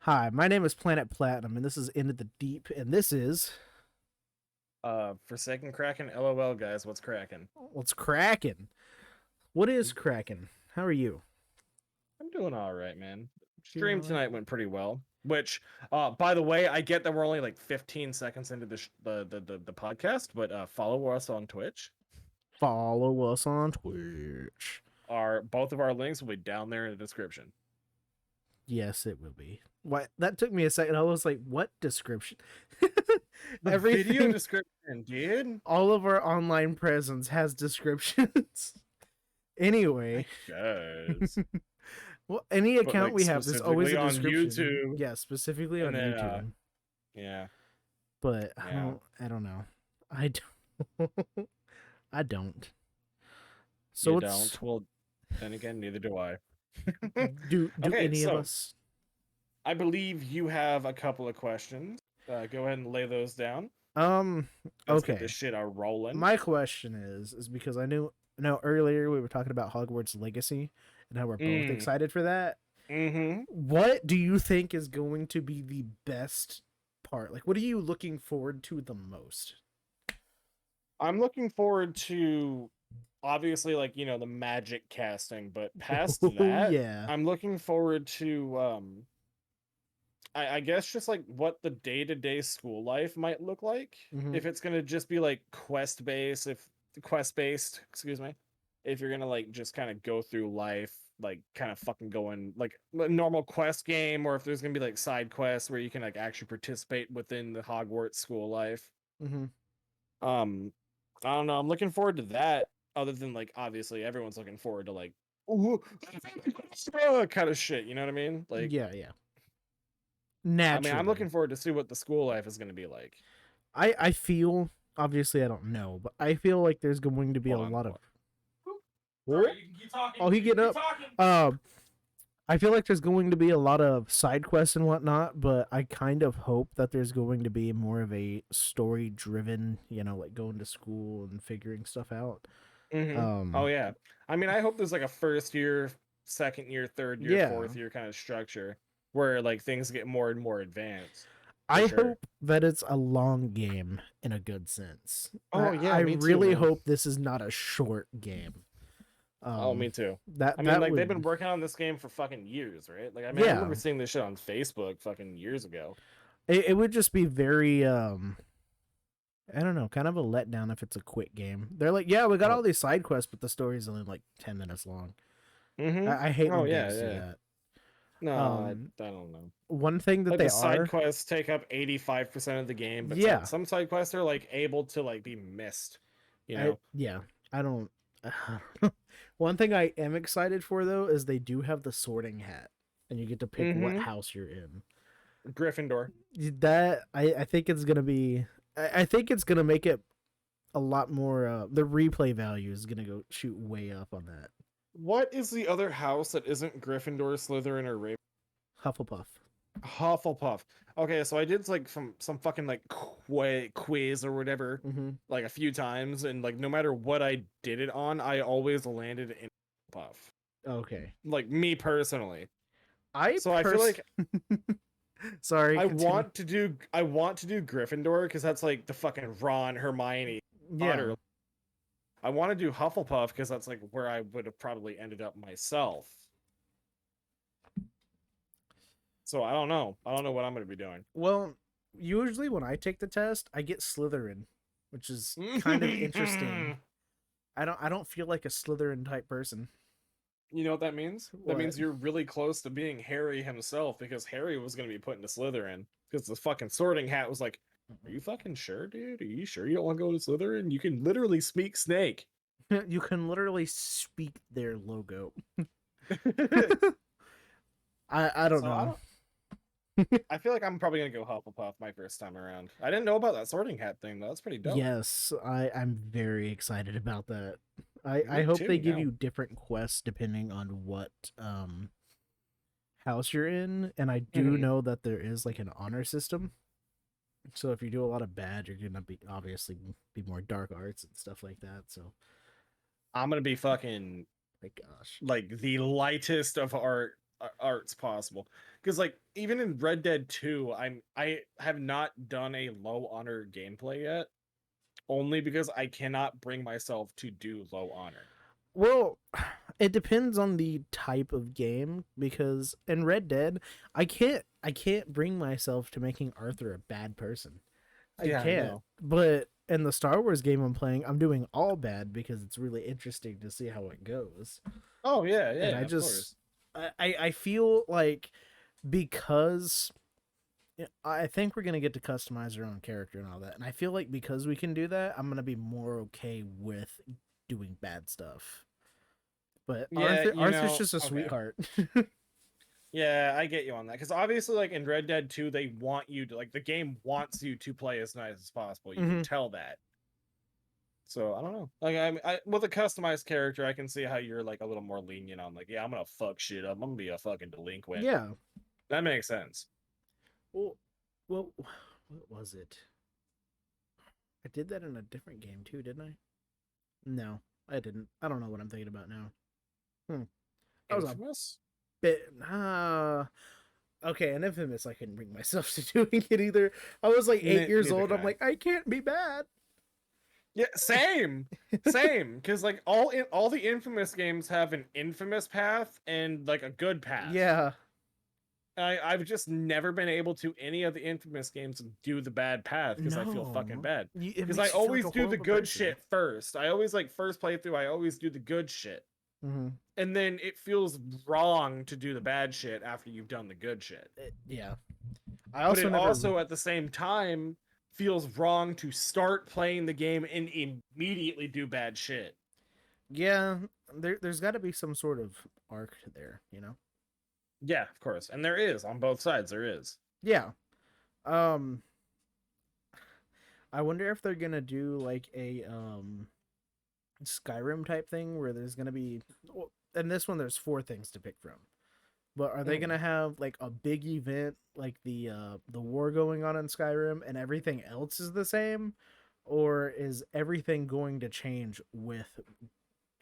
Hi, my name is Planet Platinum, and this is Into the Deep, and this is Forsaken Kraken, LOL, guys, what's cracking? what's cracking. What is cracking? How are you? I'm doing all right, man. Doing Stream all right. tonight went pretty well. Which, by the way, I get that we're only like 15 seconds into the podcast, but follow us on Twitch. Follow us on Twitch. Our both of our links will be down there in the description. Yes, it will be. What? That took me a second. I was like, "What description?" The video Everything, description, dude. all of our online presence has descriptions. I Anyway, guess, well, any but account like we have, there's always specifically a on description. YouTube, Yeah, specifically and on then YouTube. yeah, But I yeah. don't. I don't know. I don't. I don't. So You it's don't. Well, then again, neither do I. do Okay, any of so us? I believe you have a couple of questions. Go ahead and lay those down. Um. Let's get Okay. this shit rolling. My question is because I know earlier we were talking about Hogwarts Legacy and how we're both Mm. excited for that. Mm-hmm. What do you think is going to be the best part? Like, what are you looking forward to the most? I'm looking forward to obviously like the magic casting, but past Oh that, yeah. I'm looking forward to I guess just like what the day-to-day school life might look like. Hmm. If it's gonna just be like quest based, excuse me. If you're gonna like just kind of go through life, like kind of fucking going like a normal quest game, or if there's gonna be like side quests where you can like actually participate within the Hogwarts school life. Hmm. Um, I don't know. I'm looking forward to that. Other than like obviously everyone's looking forward to like ooh, kind of shit. You know what I mean? Like Yeah, yeah. I mean, I'm Naturally, looking forward to see what the school life is going to be like. I feel obviously I don't know, but I feel like there's going to be a Hold on. lot of. Sorry, Oh, you can keep talking. oh, he You can getting keep up. talking. I feel like there's going to be a lot of side quests and whatnot, but I kind of hope that there's going to be more of a story driven, like going to school and figuring stuff out. Oh Um, yeah. I mean, I hope there's like a first year, second year, third year, yeah. fourth year kind of structure where like things get more and more advanced. For I sure. hope that it's a long game in a good sense. I, Oh I yeah, me too, really man. hope this is not a short game. Oh, Um, me too. I that mean, that like they've been would, working on this game for fucking years, right? Like, I mean, I yeah. remember seeing this shit on Facebook fucking years ago. It would just be very I don't know, kind of a letdown if it's a quick game. They're like, yeah, we got Oh. all these side quests, but the story's only like 10 minutes long. Mm-hmm. I hate Oh when yeah, games do yeah. that. No, Um, I don't know. one thing that Like they the side are, quests take up 85% of the game, but yeah, some side quests are like able to like be missed, you I know? yeah, I don't. One thing I am excited for though is they do have the sorting hat, and you get to pick what Mm-hmm. house you're in. Gryffindor. That I think it's gonna be. I think it's gonna make it a lot more. The replay value is gonna go shoot way up on that. What is the other house that isn't Gryffindor, Slytherin, or Raven? Hufflepuff. Hufflepuff. Okay, so I did like some fucking like quiz or whatever, Mm-hmm. like a few times, and like no matter what I did it on, I always landed in Hufflepuff. Okay. Like me personally. I So I feel like Sorry, continue. I want to do Gryffindor because that's like the fucking Ron, Hermione, Yeah. Potter. I want to do Hufflepuff because that's like where I would have probably ended up myself. So I don't know. I don't know what I'm going to be doing. Well, usually when I take the test, I get Slytherin, which is kind of interesting. I don't feel like a Slytherin type person. You know what that means? That What? means you're really close to being Harry himself because Harry was going to be put into Slytherin because the fucking sorting hat was like, "Are you fucking sure, dude? Are you sure you don't want to go to Slytherin? You can literally speak snake." You can literally speak their logo. I don't So I know. don't I feel like I'm probably gonna go Hufflepuff my first time around. I didn't know about that sorting hat thing though. That's pretty dope. Yes, I'm very excited about that. I Me hope they too give now. you different quests depending on what house you're in, and I do Mhm. know that there is like an honor system. So if you do a lot of bad, you're gonna be obviously be more dark arts and stuff like that. So I'm gonna be fucking my gosh. like the lightest of art arts possible. Because like even in Red Dead 2, I have not done a low honor gameplay yet, only because I cannot bring myself to do low honor. Well, it depends on the type of game because in Red Dead, I can't bring myself to making Arthur a bad person. I Yeah, I can't. know. But in the Star Wars game I'm playing, I'm doing all bad because it's really interesting to see how it goes. Oh yeah, And yeah, I of just course. I feel like because I think we're gonna get to customize our own character and all that, and I feel like because we can do that, I'm gonna be more okay with doing bad stuff. But Yeah, Arthur's just a okay. sweetheart. Yeah, I get you on that. Because obviously, like in Red Dead 2, they want you to like the game wants you to play as nice as possible. You can Hmm. tell that. So I don't know. Like with a customized character, I can see how you're like a little more lenient on like, yeah, I'm gonna fuck shit up. I'm gonna be a fucking delinquent. Yeah. That makes sense. Well, well, what was it? I did that in a different game too, didn't I? No, I didn't. I don't know what I'm thinking about now. Hmm. I was a Infamous? bit. Okay, and Infamous, I couldn't bring myself to doing it either. I was like 8 years Neither old. could I'm I. like, I can't be bad. Yeah, same, same. Because like all the infamous games have an infamous path and like a good path. Yeah. I've just never been able to any of the infamous games do the bad path because I feel fucking No. bad. It Because I makes you feel like always a do the horrible good person. shit first. I always like first playthrough. I always do the good shit, Hmm. and then it feels wrong to do the bad shit after you've done the good shit. Yeah. I But also it never. also at the same time feels wrong to start playing the game and immediately do bad shit. Yeah. There's got to be some sort of arc there, you know? Yeah, of course. And there is on both sides. There is. Yeah. Um. I wonder if they're gonna do like a Skyrim type thing where there's gonna be. Well, and this one, there's four things to pick from. But are they Mm. gonna have like a big event like the war going on in Skyrim and everything else is the same, or is everything going to change with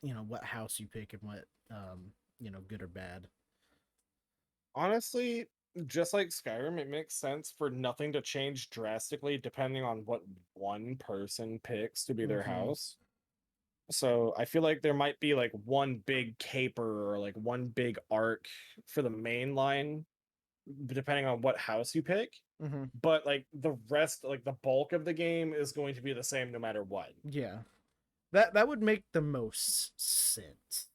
what house you pick and what good or bad? Honestly, just like Skyrim, it makes sense for nothing to change drastically depending on what one person picks to be their Mm-hmm. house. So I feel like there might be like one big caper or like one big arc for the main line, depending on what house you pick. Mm-hmm. But like the rest, like the bulk of the game is going to be the same no matter what. Yeah, that would make the most sense.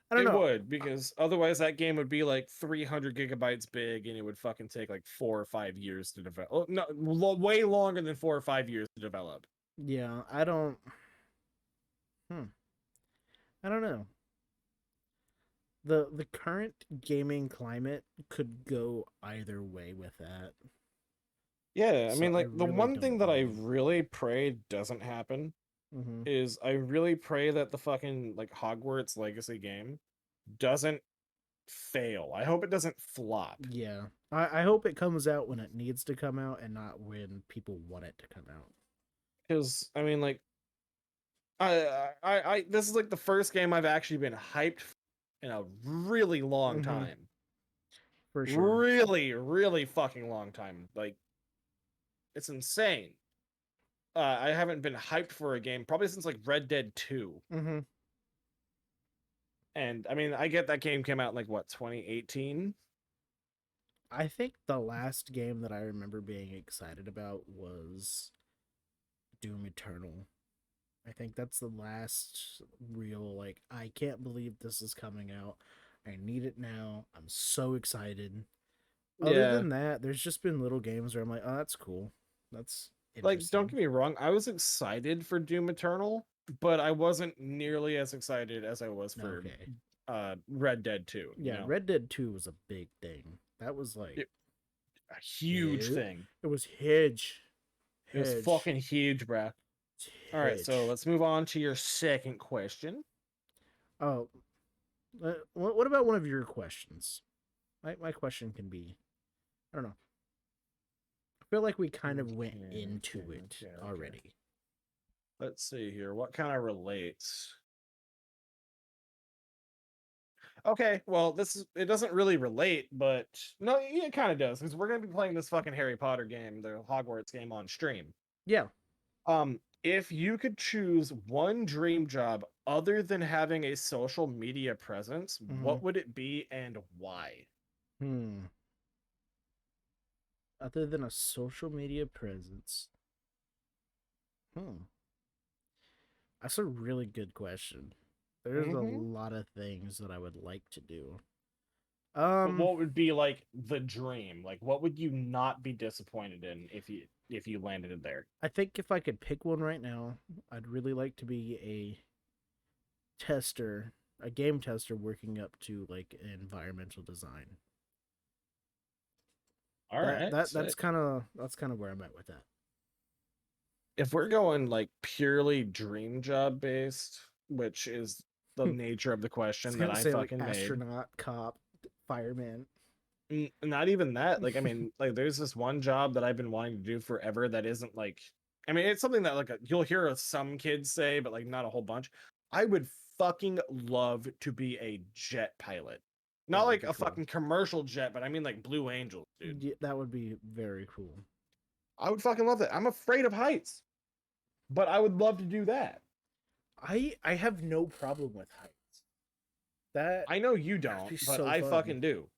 I don't It know. would, because otherwise that game would be like 300 gigabytes big and it would fucking take like 4 or 5 years to develop. Oh, no, way longer than 4 or 5 years to develop. Yeah, I don't. Hmm. I don't know. The current gaming climate could go either way with that. Yeah, I So mean, I like the really one thing don't that I know. really pray doesn't happen Hmm. is I really pray that the fucking like Hogwarts Legacy game doesn't fail. I hope it doesn't flop. Yeah, I hope it comes out when it needs to come out and not when people want it to come out. Because I mean, like this is like the first game I've actually been hyped in a really long Hmm. time. For sure. Really, really fucking long time. Like it's insane. I haven't been hyped for a game probably since like Red Dead 2. Hmm. And I mean, I get that game came out in like what, 2018? I think the last game that I remember being excited about was Doom Eternal. I think that's the last real like I can't believe this is coming out. I need it now. I'm so excited. Other Yeah. than that, there's just been little games where I'm like, "Oh, that's cool. That's Like don't interesting." get me wrong, I was excited for Doom Eternal, but I wasn't nearly as excited as I was for Okay. Red Dead 2, you Yeah, know. Red Dead 2 was a big thing. That was like It, a huge huge. thing. It was huge. It was Huge. fucking huge, bruh. All right, so Huge. let's move on to your second question. Oh, what about one of your questions? My question can be, I don't know. I feel like we kind of went into it Okay. already. Let's see here. What kind of relates? Okay, well, it doesn't really relate, but no, it kind of does because we're gonna be playing this fucking Harry Potter game, the Hogwarts game on stream. Yeah. If you could choose one dream job other than having a social media presence, Hmm. what would it be and why? Hmm. Other than a social media presence. Hmm. That's a really good question. There's a Hmm. lot of things that I would like to do. But Um, what would be like the dream? Like, what would you not be disappointed in if you landed it there? I think if I could pick one right now, I'd really like to be a tester, a game tester working up to like environmental design. All That right, that sick. that's kind of where I'm at with that. If we're going like purely dream job based, which is the nature of the It's question that gonna I say like fucking made. astronaut, cop, fireman. Not even that. Like, I mean, like, there's this one job that I've been wanting to do forever that isn't like, I mean, it's something that like you'll hear some kids say, but like not a whole bunch. I would fucking love to be a jet pilot. Not That would like be a cool. fucking commercial jet, but I mean like Blue Angels, dude. Yeah, that would be very cool. I would fucking love that. I'm afraid of heights, but I would love to do that. I have no problem with heights. That I know you would don't, be but so I fun. fucking do.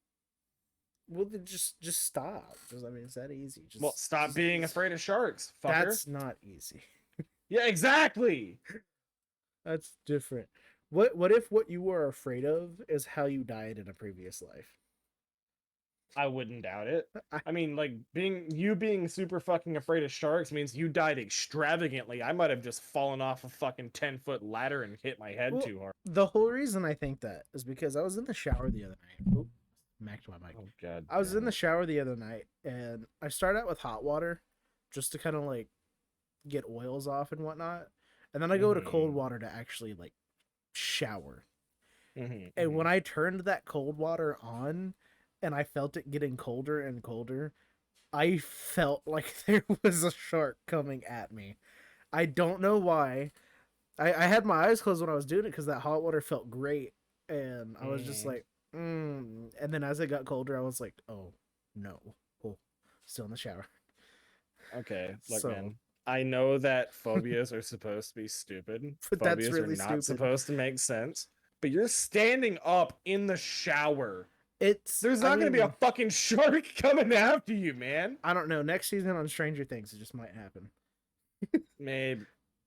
Well, then just stop. Just I mean, it's that easy. Well, stop being Just afraid of sharks, fucker. that's not easy. Yeah, exactly. That's different. What if what you were afraid of is how you died in a previous life? I wouldn't doubt it. I, I mean, like being super fucking afraid of sharks means you died extravagantly. I might have just fallen off a fucking 10-foot ladder and hit my head well, too hard. the whole reason I think that is because I was in the shower the other night. Oh, smacked my mic. Oh god I was in damn the it. shower the other night and I started out with hot water just to kind of like get oils off and whatnot. And then I go to cold Mhm. water to actually like shower. Mhm. And when Mhm. I turned that cold water on and I felt it getting colder and colder, I felt like there was a shark coming at me. I don't know why. I had my eyes closed when I was doing it because that hot water felt great. And I was just Mhm. like, And then as it got colder, I was like, oh, no. Oh, still in the shower. Okay, look, So, man. I know that phobias are supposed to be stupid. but that's Phobias are really not stupid. supposed to make sense. But you're standing up in the shower. There's I not gonna be a mean, fucking shark coming after you, man. I don't know. Next season on Stranger Things, it just might happen. Maybe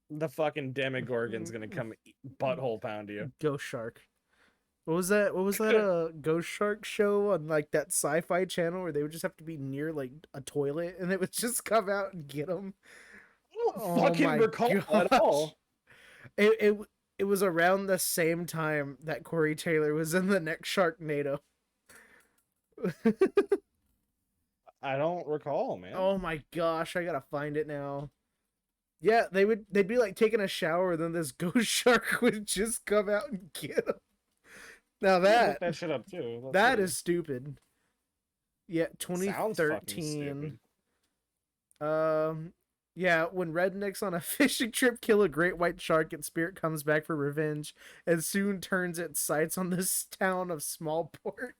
the fucking Demogorgon's gonna come butthole pound you. Ghost Shark. What was that? What was that? Ghost Shark show on like that Sci-Fi channel where they would just have to be near like a toilet and it would just come out and get them. I don't Oh fucking my recall at gosh! all. It it it was around the same time that Corey Taylor was in the next Sharknado. I don't recall, man. Oh my gosh! I gotta find it now. Yeah, they'd be like taking a shower, and then this ghost shark would just come out and get them. Now I'm gonna look that that shit up too. Let's that see. is stupid. Yeah, Sounds fucking 2013. stupid. Um, yeah, when rednecks on a fishing trip kill a great white shark, its spirit comes back for revenge and soon turns its sights on this town of Smallport.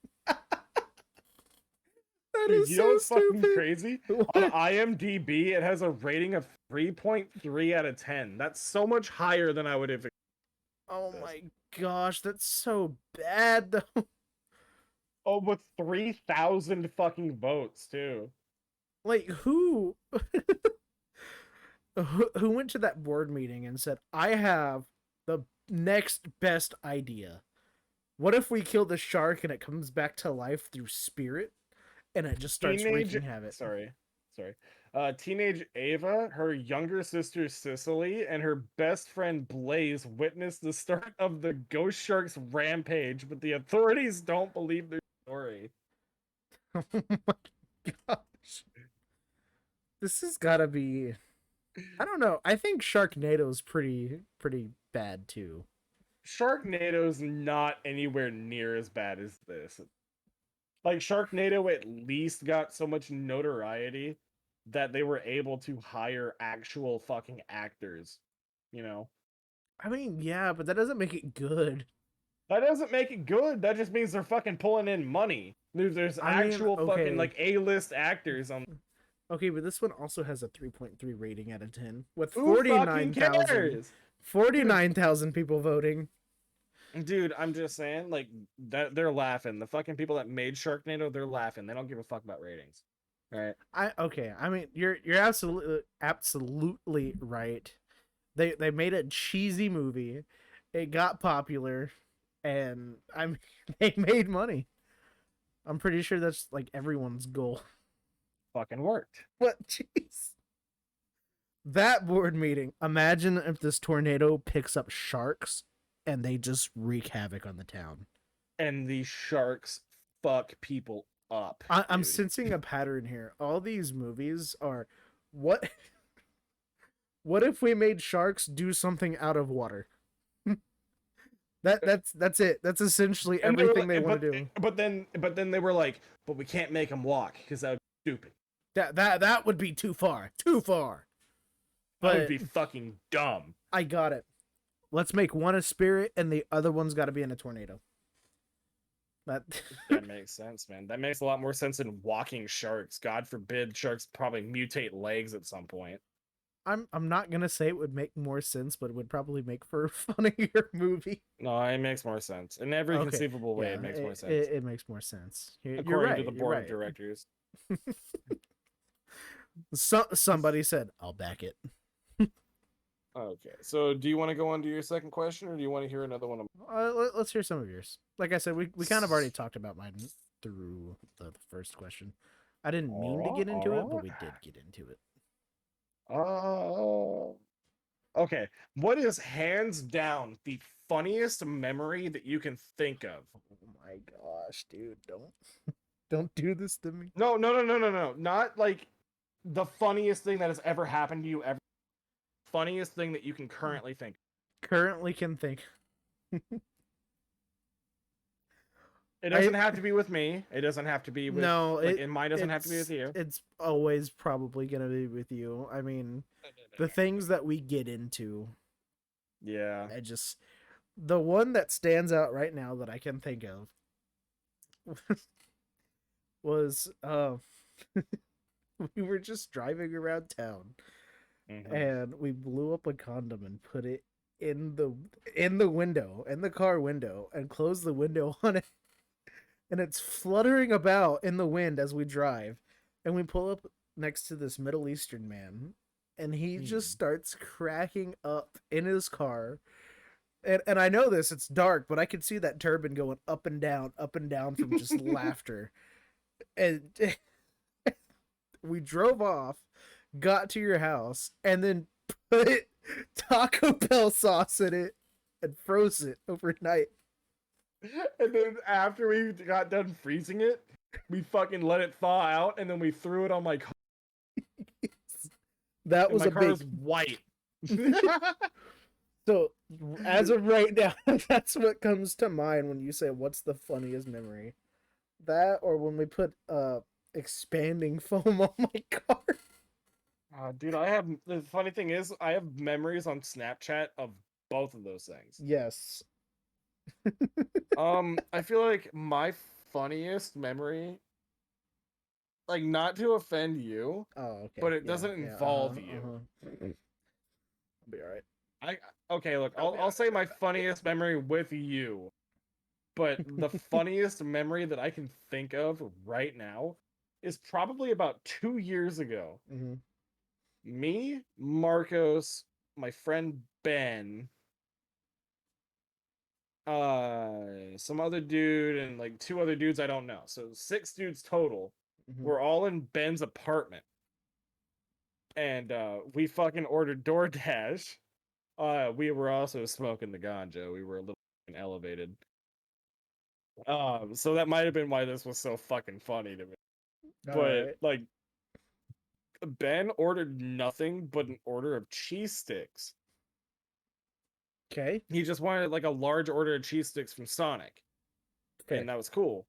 That Dude, is you so know what's fucking stupid. crazy? On What? IMDb, it has a rating of 3.3 out of 10. That's so much higher than I would have Oh expected this. my gosh, that's so bad though. Oh, with 3,000 fucking votes too. Like who went to that board meeting and said, "I have the next best idea. What if we kill the shark and it comes back to life through spirit and it just starts Teenage, wreaking havoc?" sorry, sorry. Teenage Ava, her younger sister Cicely, and her best friend Blaze witnessed the start of the Ghost Shark's rampage, but the authorities don't believe their story. Oh my gosh. This has got to be I don't know. I think Sharknado's pretty bad too. Sharknado's not anywhere near as bad as this. Like Sharknado at least got so much notoriety that they were able to hire actual fucking actors, you know? I mean, yeah, but that doesn't make it good. That doesn't make it good. That just means they're fucking pulling in money. There's I mean, actual fucking okay. like A-list actors on. Okay, but this one also has a 3.3 rating out of 10 with Who fucking 49,000 cares? Dude, 49,000 people voting. dude, I'm just saying, like that they're laughing. The fucking people that made Sharknado, they're laughing. They don't give a fuck about ratings. All right. I mean, you're absolutely right. They made a cheesy movie. It got popular, and I mean, they made money. I'm pretty sure that's like everyone's goal. Fucking worked. But jeez, that board meeting. Imagine if this tornado picks up sharks and they just wreak havoc on the town. And these sharks fuck people up, I'm dude. sensing a pattern here. All these movies are what what if we made sharks do something out of water? That's it. That's essentially And they were everything they like, want to do. but then they were like, but we can't make them walk because that would be stupid. That would be too far. Too far. That would But be fucking dumb. I got it. Let's make one a spirit and the other one's got to be in a tornado. That That makes sense, man. That makes a lot more sense than walking sharks. God forbid sharks probably mutate legs at some point. I'm not gonna say it would make more sense, but it would probably make for a funnier movie. No, it makes more sense. In every Okay, conceivable way, yeah, it makes more it, sense. it, it makes more sense. You're According to right. the You're board of right. directors. Somebody said I'll back it. Okay, so do you want to go on to your second question, or do you want to hear another one? Let's hear some of yours. Like I said, we kind of already talked about mine through the first question. I didn't mean to get into it, but we did get into it. Oh, okay. What is hands down the funniest memory that you can think of? Oh my gosh, dude! Don't do this to me. No, no, no, no, no, no. Not like the funniest thing that has ever happened to you ever. Funniest thing that you can currently think. Currently, can think. It I doesn't have to be with me. It doesn't have to be with no, like, and mine doesn't have to be with it's you. it's always probably gonna be with you. I mean, the things that we get into, Yeah. I just the one that stands out right now that I can think of was we were just driving around town Mm-hmm. and we blew up a condom and put it in the window, in the car window, and closed the window on it, and it's fluttering about in the wind as we drive, and we pull up next to this Middle Eastern man, and he just starts cracking up in his car. And I know this, it's dark, but I could see that turban going up and down from just laughter. And we drove off, got to your house, and then put Taco Bell sauce in it and froze it overnight. And then after we got done freezing it, we fucking let it thaw out, and then we threw it on my car. That And was my a car big. is white. So, as of right now, that's what comes to mind when you say, "What's the funniest memory?" That, or when we put expanding foam on my car. Dude, I have the funny thing is I have memories on Snapchat of both of those things. Yes. I feel like my funniest memory, like not to offend you, Oh, okay. but it Yeah. doesn't Yeah. involve you. I'll be all right. I okay, look, I'll say my funniest memory with you, but the funniest memory that I can think of right now is probably about 2 years ago. Mm-hmm. Me, Marcos, my friend Ben, some other dude, and like two other dudes I don't know. So 6 dudes total. Mm-hmm. We're all in Ben's apartment. And we fucking ordered DoorDash. We were also smoking the ganja. We were a little elevated. So that might have been why this was so fucking funny to me. All But right. like Ben ordered nothing but an order of cheese sticks. Okay. He just wanted like a large order of cheese sticks from Sonic. Fair. And that was cool.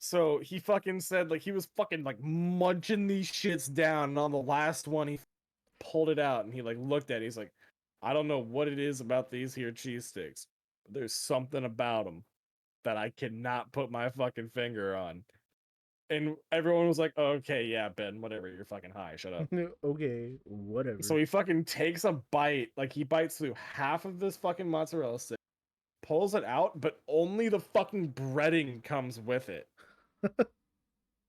So he fucking said like he was fucking like munching these shits down, and on the last one he pulled it out and he like looked at it. He's like, I don't know what it is about these here cheese sticks, but there's something about them that I cannot put my fucking finger on. And everyone was like, okay, yeah, Ben, whatever, you're fucking high, shut up. Okay, So whatever. he fucking takes a bite, like he bites through half of this fucking mozzarella stick, pulls it out, but only the fucking breading comes with it.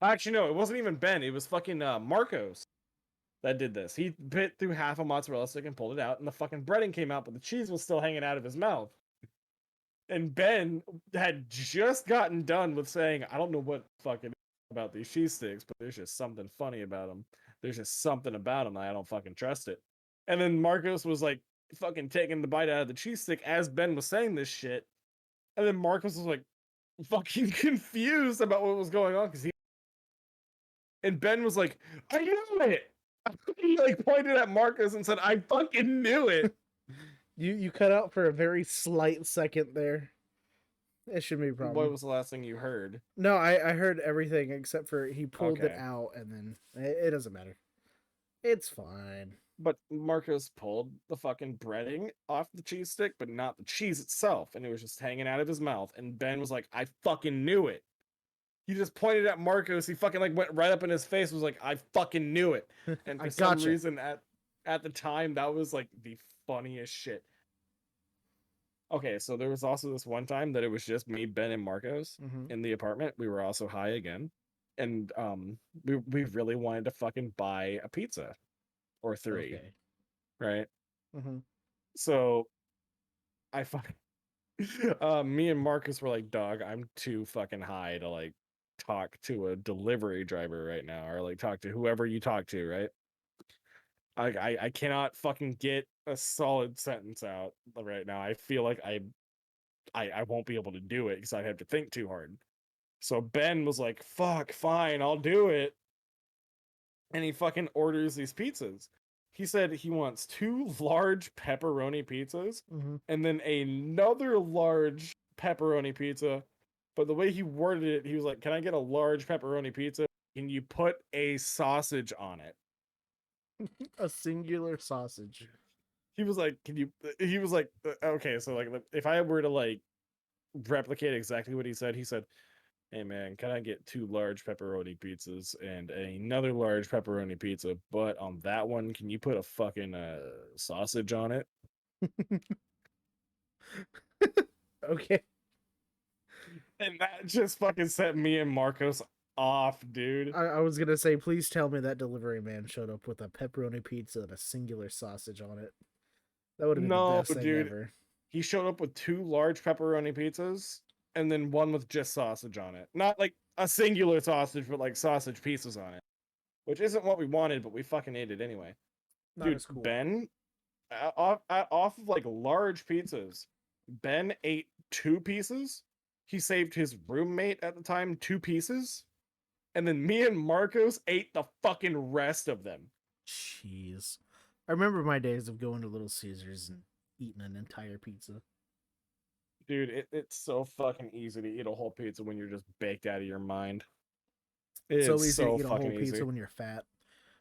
Actually, no, it wasn't even Ben, it was fucking Marcos that did this. He bit through half a mozzarella stick and pulled it out, and the fucking breading came out, but the cheese was still hanging out of his mouth. And Ben had just gotten done with saying, I don't know what fucking about these cheese sticks, but there's just something funny about them. There's just something about them. I don't fucking trust it. And then Marcos was like fucking taking the bite out of the cheese stick as Ben was saying this shit. And then Marcos was like fucking confused about what was going on because and Ben was like, I knew it. He like pointed at Marcos and said, I fucking knew it. You cut out for a very slight second there. It shouldn't be a What problem. was the last thing you heard? No, I heard everything except for he pulled it Okay. out and then it doesn't matter. It's fine. But Marcos pulled the fucking breading off the cheese stick, but not the cheese itself, and it was just hanging out of his mouth. And Ben was like, "I fucking knew it." He just pointed at Marcos. He fucking like went right up in his face. Was like, "I fucking knew it." And I for some gotcha. reason, at the time, that was like the funniest shit. Okay, so there was also this one time that it was just me, Ben, and Marcos Mm-hmm. in the apartment. We were also high again, and we really wanted to fucking buy a pizza or three, Okay. right? Mm-hmm. So I fucking me and Marcus were like, dog, I'm too fucking high to like talk to a delivery driver right now, or like talk to whoever you talk to, right? I cannot fucking get a solid sentence out right now. I feel like I won't be able to do it because I have to think too hard. So Ben was like, fuck, fine, I'll do it. And he fucking orders these pizzas. He said he wants two large pepperoni pizzas Mm-hmm. and then another large pepperoni pizza. But the way he worded it, he was like, "Can I get a large pepperoni pizza? Can you put a sausage on it?" A singular sausage. He was like, "Can you?" He was like, "Okay, so like, if I were to like replicate exactly what he said, hey man, can I get two large pepperoni pizzas and another large pepperoni pizza? But on that one, can you put a fucking sausage on it?" Okay. And that just fucking set me and Marcos off, dude. I was gonna say, please tell me that delivery man showed up with a pepperoni pizza and a singular sausage on it. That would have been the No, best thing dude. ever. He showed up with two large pepperoni pizzas and then one with just sausage on it. Not like a singular sausage, but like sausage pieces on it. Which isn't what we wanted, but we fucking ate it anyway. Not Dude, as cool. Ben, off of like large pizzas, Ben ate two pieces. He saved his roommate at the time two pieces. And then me and Marcos ate the fucking rest of them. Jeez. I remember my days of going to Little Caesars and eating an entire pizza. Dude, it's so fucking easy to eat a whole pizza when you're just baked out of your mind. So It's easy to so eat a whole fucking pizza easy. when you're fat.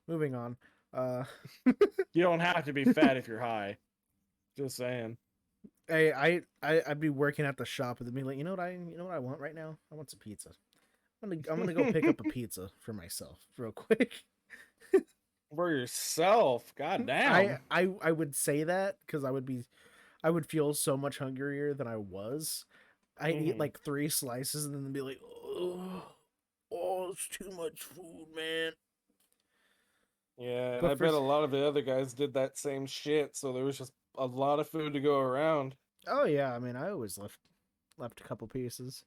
Moving on. Uh You don't have to be fat if you're high. Just saying. I'd be working at the shop and be like, you know what I want right now? I want some pizza. I'm gonna go pick up a pizza for myself real quick. For yourself. God I damn. I I would say that because I would feel so much hungrier than I was. I'd eat Hmm. like three slices and then be like, oh, it's too much food, man. Yeah, and But I for bet a lot of the other guys did that same shit, so there was just a lot of food to go around. oh yeah, I mean I always left a couple pieces.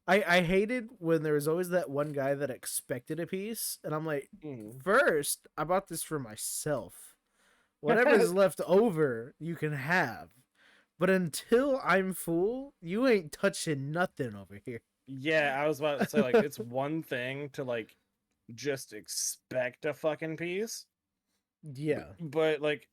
I hated when there was always that one guy that expected a piece, and I'm like, Hmm. first I bought this for myself. Whatever's left over, you can have. But until I'm full, you ain't touching nothing over here. Yeah, I was about to say, like, it's one thing to, like, just expect a fucking piece, Yeah. but like,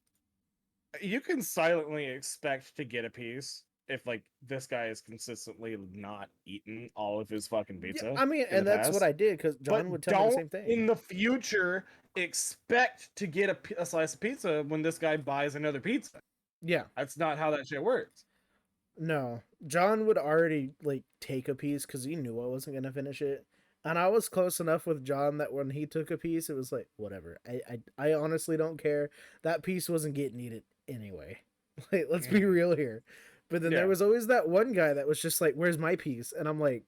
you can silently expect to get a piece if like this guy is consistently not eating all of his fucking Yeah, pizza I mean, in the and that's what past. I did because But John would tell me the don't same thing. in the future expect to get a slice of pizza when this guy buys another pizza. Yeah. That's not how that shit works. No, John would already like take a piece because he knew I wasn't gonna finish it, and I was close enough with John that when he took a piece, it was like whatever. I honestly don't care. That piece wasn't getting eaten anyway. Like, let's be Mhm. real here. But then there Yeah. was always that one guy that was just like, "Where's my piece?" And I'm like,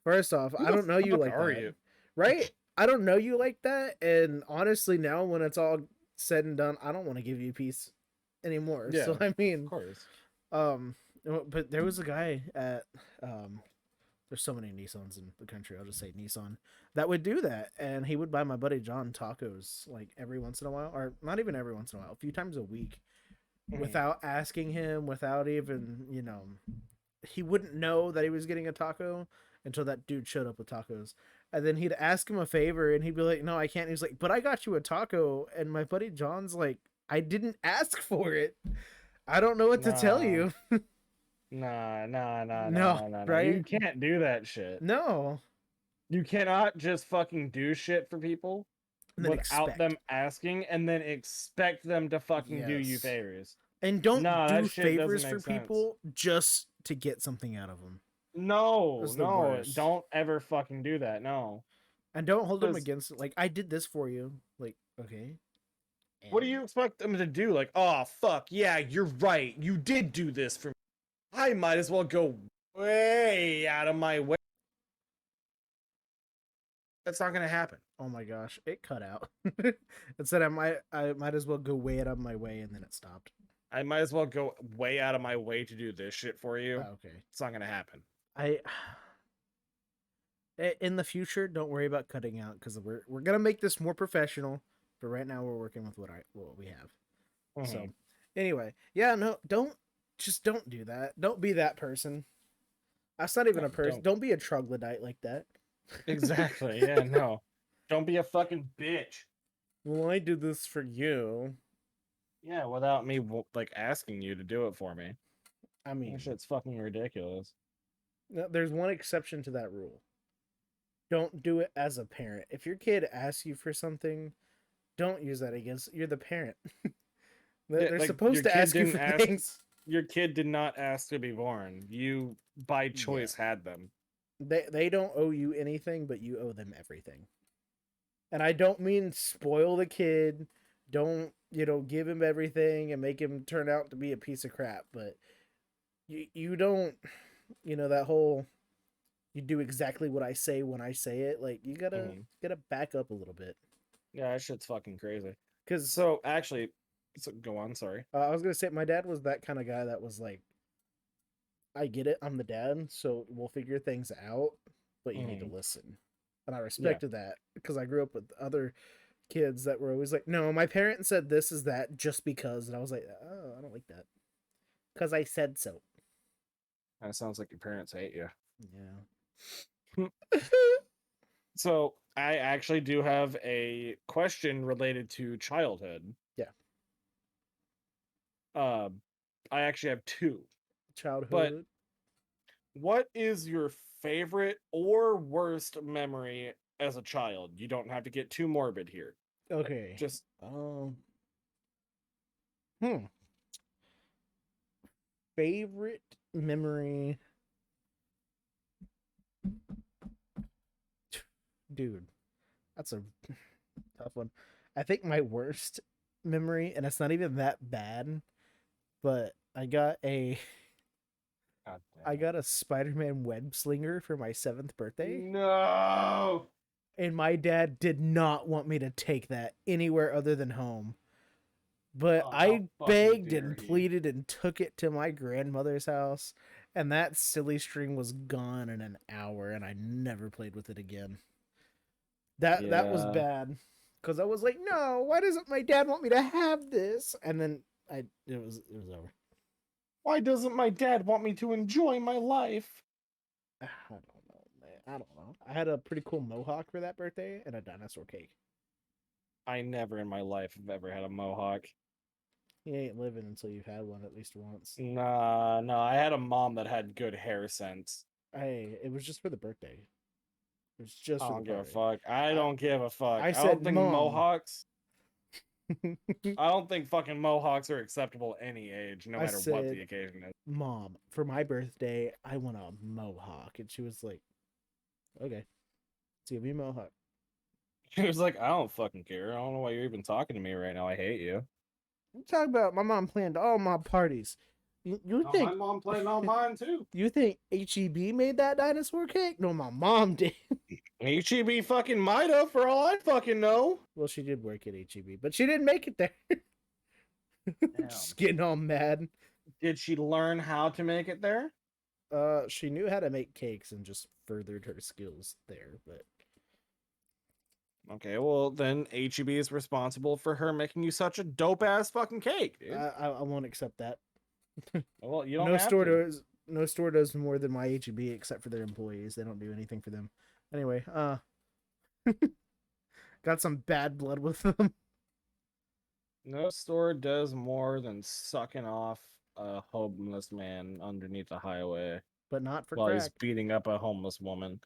first off, Who I the don't know you fuck like are that, you? right? I don't know you like that, and honestly, now when it's all said and done, I don't want to give you a piece anymore. Yeah, So I of mean, course. um, but there was a guy at there's so many Nissans in the country. I'll just say Nissan that would do that, and he would buy my buddy John tacos like every once in a while, or not even every once in a while, a few times a week, Mhm. without asking him, without even he wouldn't know that he was getting a taco until that dude showed up with tacos. And then he'd ask him a favor and he'd be like, "No, I can't." And he's like, "But I got you a taco." And my buddy John's like, "I didn't ask for it. I don't know what to tell Nah, you." No, nah. right? You can't do that shit. No. You cannot just fucking do shit for people And then without them expect. asking and then expect them to fucking do you Yes. favors. And don't Nah, that do shit doesn't favors for make sense. people just to get something out of them. No, That's the no, worst. don't ever fucking do that. No. And don't hold them Because against it. Like, I did this for you. Like, okay. what do And you expect them to do? Like, oh, fuck, yeah, you're right. You did do this for me. I might as well go way out of my way. That's not going to happen. oh my gosh, it cut out. It said I might as well go way out of my way, and then it stopped. I might as well go way out of my way to do this shit for you. Okay. It's not going to happen. I in the future, don't worry about cutting out because we're gonna make this more professional. But right now, we're working with what we have. Hmm. So, anyway, yeah, no, don't do that. Don't be that person. That's not even No, a person. don't. Don't be a troglodyte like that. Exactly. Yeah, no. Don't be a fucking bitch. Well, I did this for you. Yeah, without me like asking you to do it for me. I That mean, shit's fucking ridiculous. there's one exception to that rule. Don't do it as a parent. If your kid asks you for something, don't use that against. You're the parent. Yeah, They're like supposed your to kid ask you didn't for ask. things. Your kid did not ask to be born. You by Yeah, choice had them. they don't owe you anything, but you owe them everything. And I don't mean spoil the kid. Don't give him everything and make him turn out to be a piece of crap. But you don't that whole you do exactly what I say when I say it. Like you gotta Mhm. gotta back up a little bit Yeah, that shit's fucking crazy. because So actually, so go on. Sorry. I was gonna say my dad was that kind of guy that was like, I get it, I'm the dad, so we'll figure things out, but you need to Hmm. listen. And I Yeah, respected that because I grew up with other kids that were always like, no, my parents said this is that just because, and I was like, oh, I don't like that because I said so. that sounds like your parents hate you. Yeah. So I actually do have a question related to childhood. Yeah. Um, I actually have two. But Childhood. what is your favorite or worst memory as a child? You don't have to get too morbid here. Okay. Just Um. Hmm. Favorite memory, dude. That's a tough one. I think my worst memory, and it's not even that bad, but God I damn it. got a Spider-Man web slinger for my 7th birthday, No. and my dad did not want me to take that anywhere other than home. But Oh, how I fucking begged dare and he? pleaded and took it to my grandmother's house, and that silly string was gone in an hour, and I never played with it again. That was Yeah. bad because I was like, no, why doesn't my dad want me to have this? And then it was over. Why doesn't my dad want me to enjoy my life? I don't know, man. I don't know. I had a pretty cool mohawk for that birthday and a dinosaur cake. I never in my life have ever had a mohawk. You ain't living until you've had one at least once. Nah, no, I had a mom that had good hair sense. Hey, it was just for the birthday. It was just I for the don't give a party. fuck. I I don't give a fuck. I I don't said, think Mom. mohawks. I don't think fucking mohawks are acceptable any age, no I matter what the said, occasion is. Mom, for my birthday, I want a mohawk. And she was like, okay, it's gonna be a mohawk. He was like, I don't fucking care. I don't know why you're even talking to me right now. I hate you. I'm talking about my mom planned all my parties. You Oh, my think mom played on mine too. you think HEB made that dinosaur cake? No, my mom did. HEB fucking might have, for all I fucking know. Well, she did work at HEB, but she didn't make it there. Damn. Just getting all mad. Did she learn how to make it there? She knew how to make cakes and just furthered her skills there, but Okay, well then HEB is responsible for her making you such a dope ass fucking cake, dude. I won't accept that. Well, you don't No have store to. does no store does more than my HEB except for their employees. They don't do anything for them. Anyway, got some bad blood with them, No store does more than sucking off a homeless man underneath the highway but not for while he's crack. beating up a homeless woman.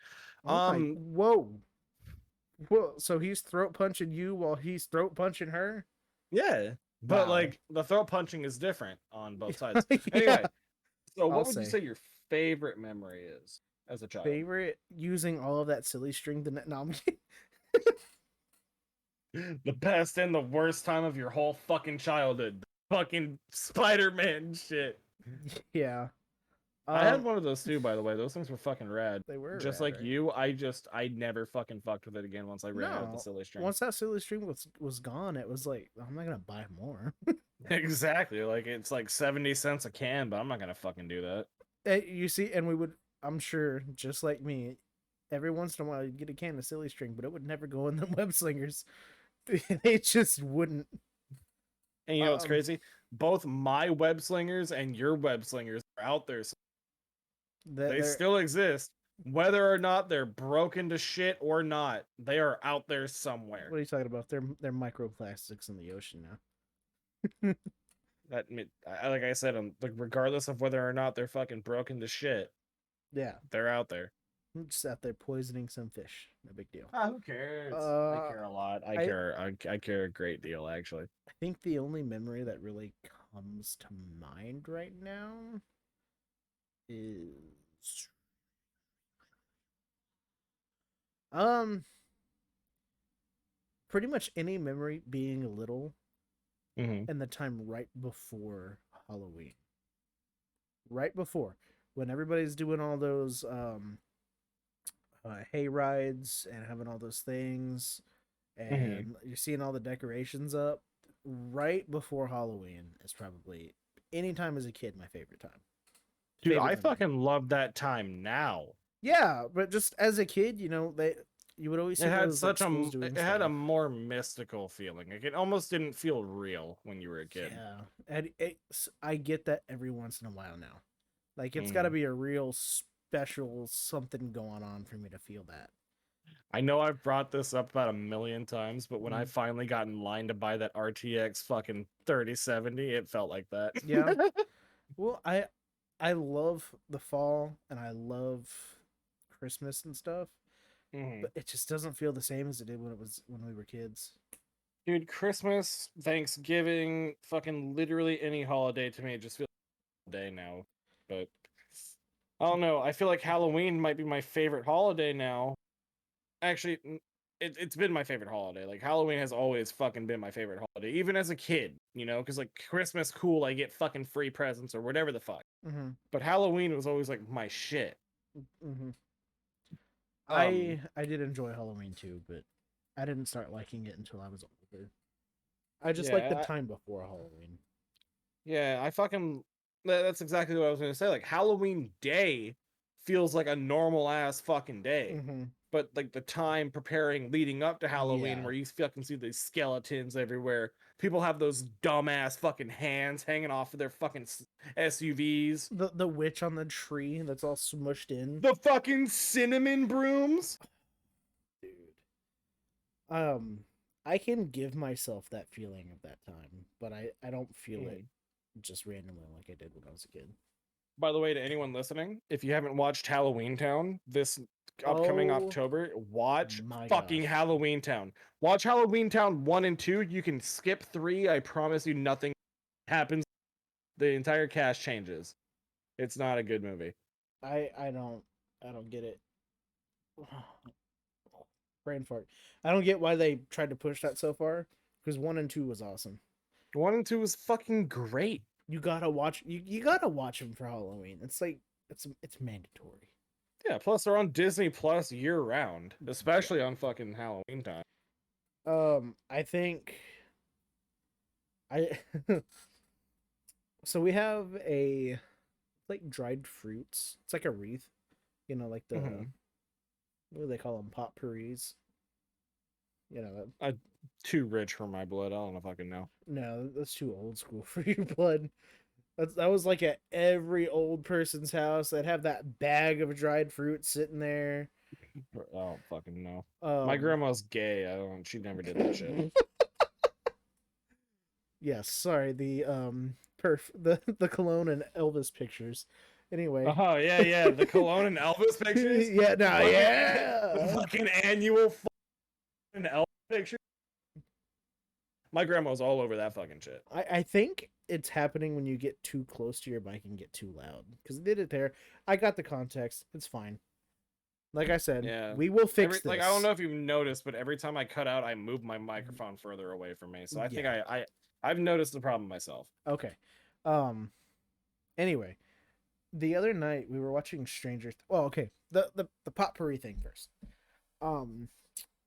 Oh my, whoa. Whoa, so he's throat punching you while he's throat punching her? Yeah, but Wow. like the throat punching is different on both sides. Yeah, Anyway, so I'll what would you say. say your favorite memory is as a child? Favorite using all of that silly string to no, I'm The best and the worst time of your whole fucking childhood. Fucking Spider-Man shit. yeah. I had Um, one of those too, by the way. Those things were fucking rad. they were Just rad, like right? you, I never fucking fucked with it again once I ran out of the No. silly string. Once that silly string was gone, it was like I'm not gonna buy more. Exactly. Like it's like 70 cents a can, but I'm not gonna fucking do that. You see, and we would, I'm sure, just like me, every once in a while you'd get a can of silly string, but it would never go in the web slingers. They just wouldn't. And you know what's Um, crazy? Both my web slingers and your web slingers are out there. So that they they're still exist. Whether or not they're broken to shit or not, they are out there somewhere. what are you talking about? They're microplastics in the ocean now. Like I said, like regardless of whether or not they're fucking broken to shit, Yeah, they're out there. I'm just out there poisoning some fish. No big deal. Ah, who cares? I Uh, care a lot. I I care. I care a great deal, actually. I think the only memory that really comes to mind right now is um pretty much any memory being little Mm-hmm. and the time right before Halloween. Right before when everybody's doing all those hay rides and having all those things Mm-hmm. and you're seeing all the decorations up right before Halloween is probably any time as a kid my favorite time. Dude, Favorite I memory. fucking love that time now. Yeah, but just as a kid, they you would always It see had those like such a schools doing it had a stuff. more mystical feeling. Like it almost didn't feel real when you were a kid. Yeah, and I get that every once in a while now. Like it's got to Mm. be a real special something going on for me to feel that. I know I've brought this up about a million times, but when I Mm. finally got in line to buy that RTX fucking 3070, it felt like that. Yeah. Well, I love the fall and I love Christmas and stuff, Mhm. but it just doesn't feel the same as it did when we were kids. Dude, Christmas, Thanksgiving, fucking literally any holiday to me, it just feels like a day now. But I don't know. I feel like Halloween might be my favorite holiday now. Actually, it's been my favorite holiday. Like Halloween has always fucking been my favorite holiday, even as a kid, you know, because like Christmas, cool, I get fucking free presents or whatever the fuck. Mhm. But Halloween was always like my shit. Mhm. Um, I did enjoy Halloween too, but I didn't start liking it until I was older. I just like the yeah, time before Halloween. yeah, I fucking that's exactly what I was gonna say. Like Halloween Day feels like a normal ass fucking day. Mm-hmm. But like the time preparing leading up to Halloween Yeah, where you fucking see these skeletons everywhere. People have those dumbass fucking hands hanging off of their fucking SUVs. the witch on the tree that's all smushed in, The fucking cinnamon brooms. dude. Um, I can give myself that feeling of that time, but I don't feel it Mhm. just randomly like I did when I was a kid. By the way, to anyone listening, if you haven't watched Halloween Town this upcoming Oh October, watch my fucking gosh. Halloween Town. Watch Halloween Town 1 and 2. You can skip 3. I promise you nothing happens. The entire cast changes. It's not a good movie. I don't get it. Brain fart. I don't get why they tried to push that so far because 1 and 2 was awesome. 1 and 2 is fucking great. You gotta watch them for Halloween. It's like it's mandatory. Yeah, plus they're on Disney Plus year round, Yeah. especially on fucking Halloween time. I think I so we have a like dried fruits. It's like a wreath, like the Mm-hmm. what do they call them? Potpourris. You know, Too rich for my blood. I don't fucking know. no, that's too old school for your blood. That was like at every old person's house. They'd have that bag of dried fruit sitting there. I don't fucking know. My Um, grandma's gay. I don't. She never did that shit. yes, sorry, the cologne and Elvis pictures. Anyway, Oh yeah, yeah. The Cologne and Elvis pictures. yeah, The no, fucking the yeah. fucking annual fucking Elvis picture. My grandma's all over that fucking shit. I think it's happening when you get too close to your mic and get too loud because they did it there. I got the context. It's fine. Like I said, Yeah. we will fix Every like I don't this. know if you've noticed, but every time I cut out, I move my microphone further away from me. So I think Yeah. I've noticed the problem myself. Okay. Um. Anyway, the other night we were watching Well, okay. The potpourri thing first. Um.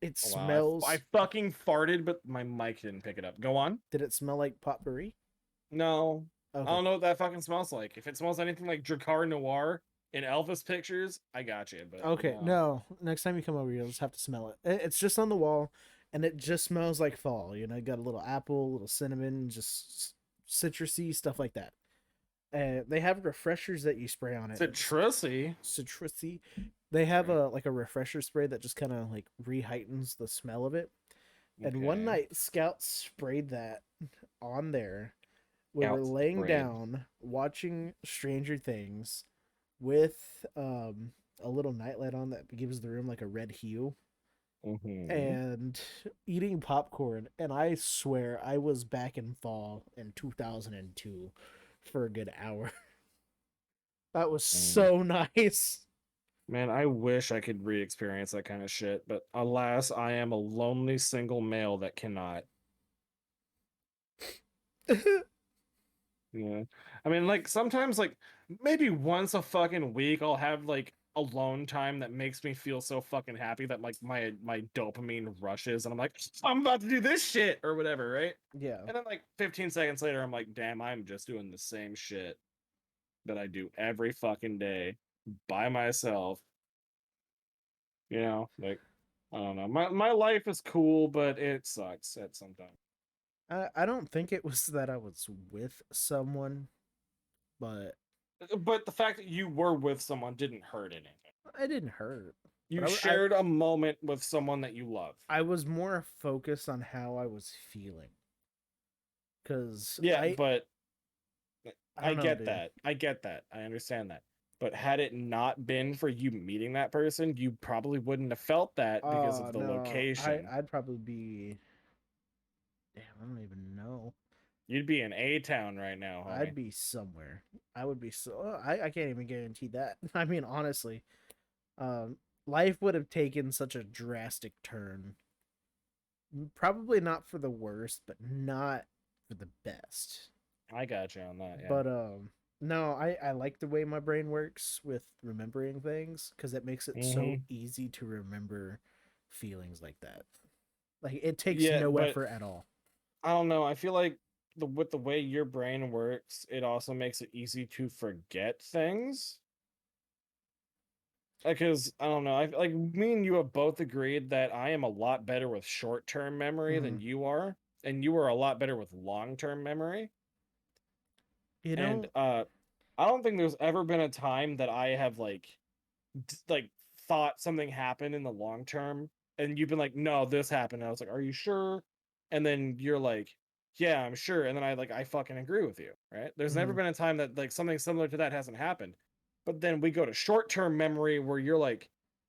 It Oh, wow, I smells. fucking farted, but my mic didn't pick it up. Go on. Did it smell like potpourri? No, I Okay. don't know what that fucking smells like. If it smells anything like Dracar Noir in Elvis pictures, I got you. But Okay. no. No. Next time you come over, you'll just have to smell it. It's just on the wall, and it just smells like fall. You got a little apple, a little cinnamon, just citrusy stuff like that. They have refreshers that you spray on it. It's Citrusy. citrusy. They have Right. a refresher spray that just kind of like reheightens the smell of it. And one Okay. night, Scout sprayed that on there. We were Out laying sprayed. down watching Stranger Things with a little nightlight on that gives the room like a red hue Mm-hmm. and eating popcorn. And I swear I was back in fall in 2002 for a good hour. That was Mm. so nice. Man, I wish I could re-experience that kind of shit, but alas, I am a lonely single male that cannot. Yeah. I mean, like sometimes, like maybe once a fucking week, I'll have like alone time that makes me feel so fucking happy that like my dopamine rushes, and I'm like, I'm about to do this shit or whatever, right? Yeah. And then like 15 seconds later, I'm like, damn, I'm just doing the same shit that I do every fucking day by myself. Like I don't know. My life is cool, but it sucks at some time. I don't think it was that I was with someone, but But the fact that you were with someone didn't hurt anything. it didn't hurt. But You shared a moment with someone that you love. I was more focused on how I was feeling because Yeah, but I I don't know, get dude. that. I get that. I understand that. But had it not been for you meeting that person, you probably wouldn't have felt that because of Oh the no, location. I'd probably be. Damn, I don't even know. You'd be in A Town right now, I'd homie. be somewhere. I would be so. I can't even guarantee that. I mean, honestly, um, life would have taken such a drastic turn. Probably not for the worst, but not for the best. I got you on that, yeah. But no, I like the way my brain works with remembering things because it makes it so Mm-hmm. easy to remember feelings like that. Like it takes Yeah, no but effort at all. I don't know. I feel like with the way your brain works, it also makes it easy to forget things. Because I don't know, I like me and you have both agreed that I am a lot better with short-term memory Mm. than you are, and you are a lot better with long-term memory. You And know, I don't think there's ever been a time that I have like thought something happened in the long term, and you've been like, "No, this happened." And I was like, "Are you sure?" And then you're like, yeah, I'm sure. And then I fucking agree with you, right? There's never Hmm. been a time that like something similar to that hasn't happened. But then we go to short-term memory where you're like,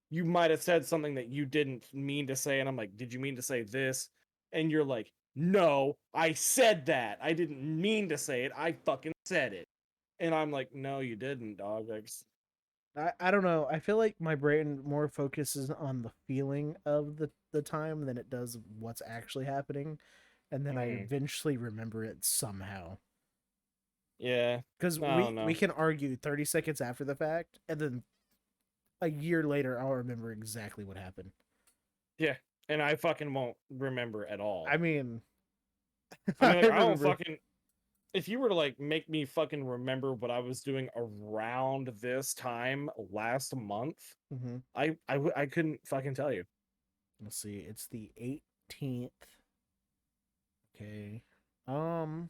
you might have said something that you didn't mean to say, and I'm like, did you mean to say this? And you're like, no, I said that. I didn't mean to say it. I fucking said it. And I'm like, no, you didn't, dog. Like, I don't know. I feel like my brain more focuses on the feeling of the time than it does what's actually happening, and then I mm, eventually remember it somehow. yeah, Because I don't we know. can argue 30 seconds after the fact, and then a year later I'll remember exactly what happened. Yeah, and I fucking won't remember at all. I mean, I I mean, like, I don't remember. fucking. If you were to like make me fucking remember what I was doing around this time last month, Hmm. I couldn't fucking tell you. Let's see. It's the 18th. Okay. Um,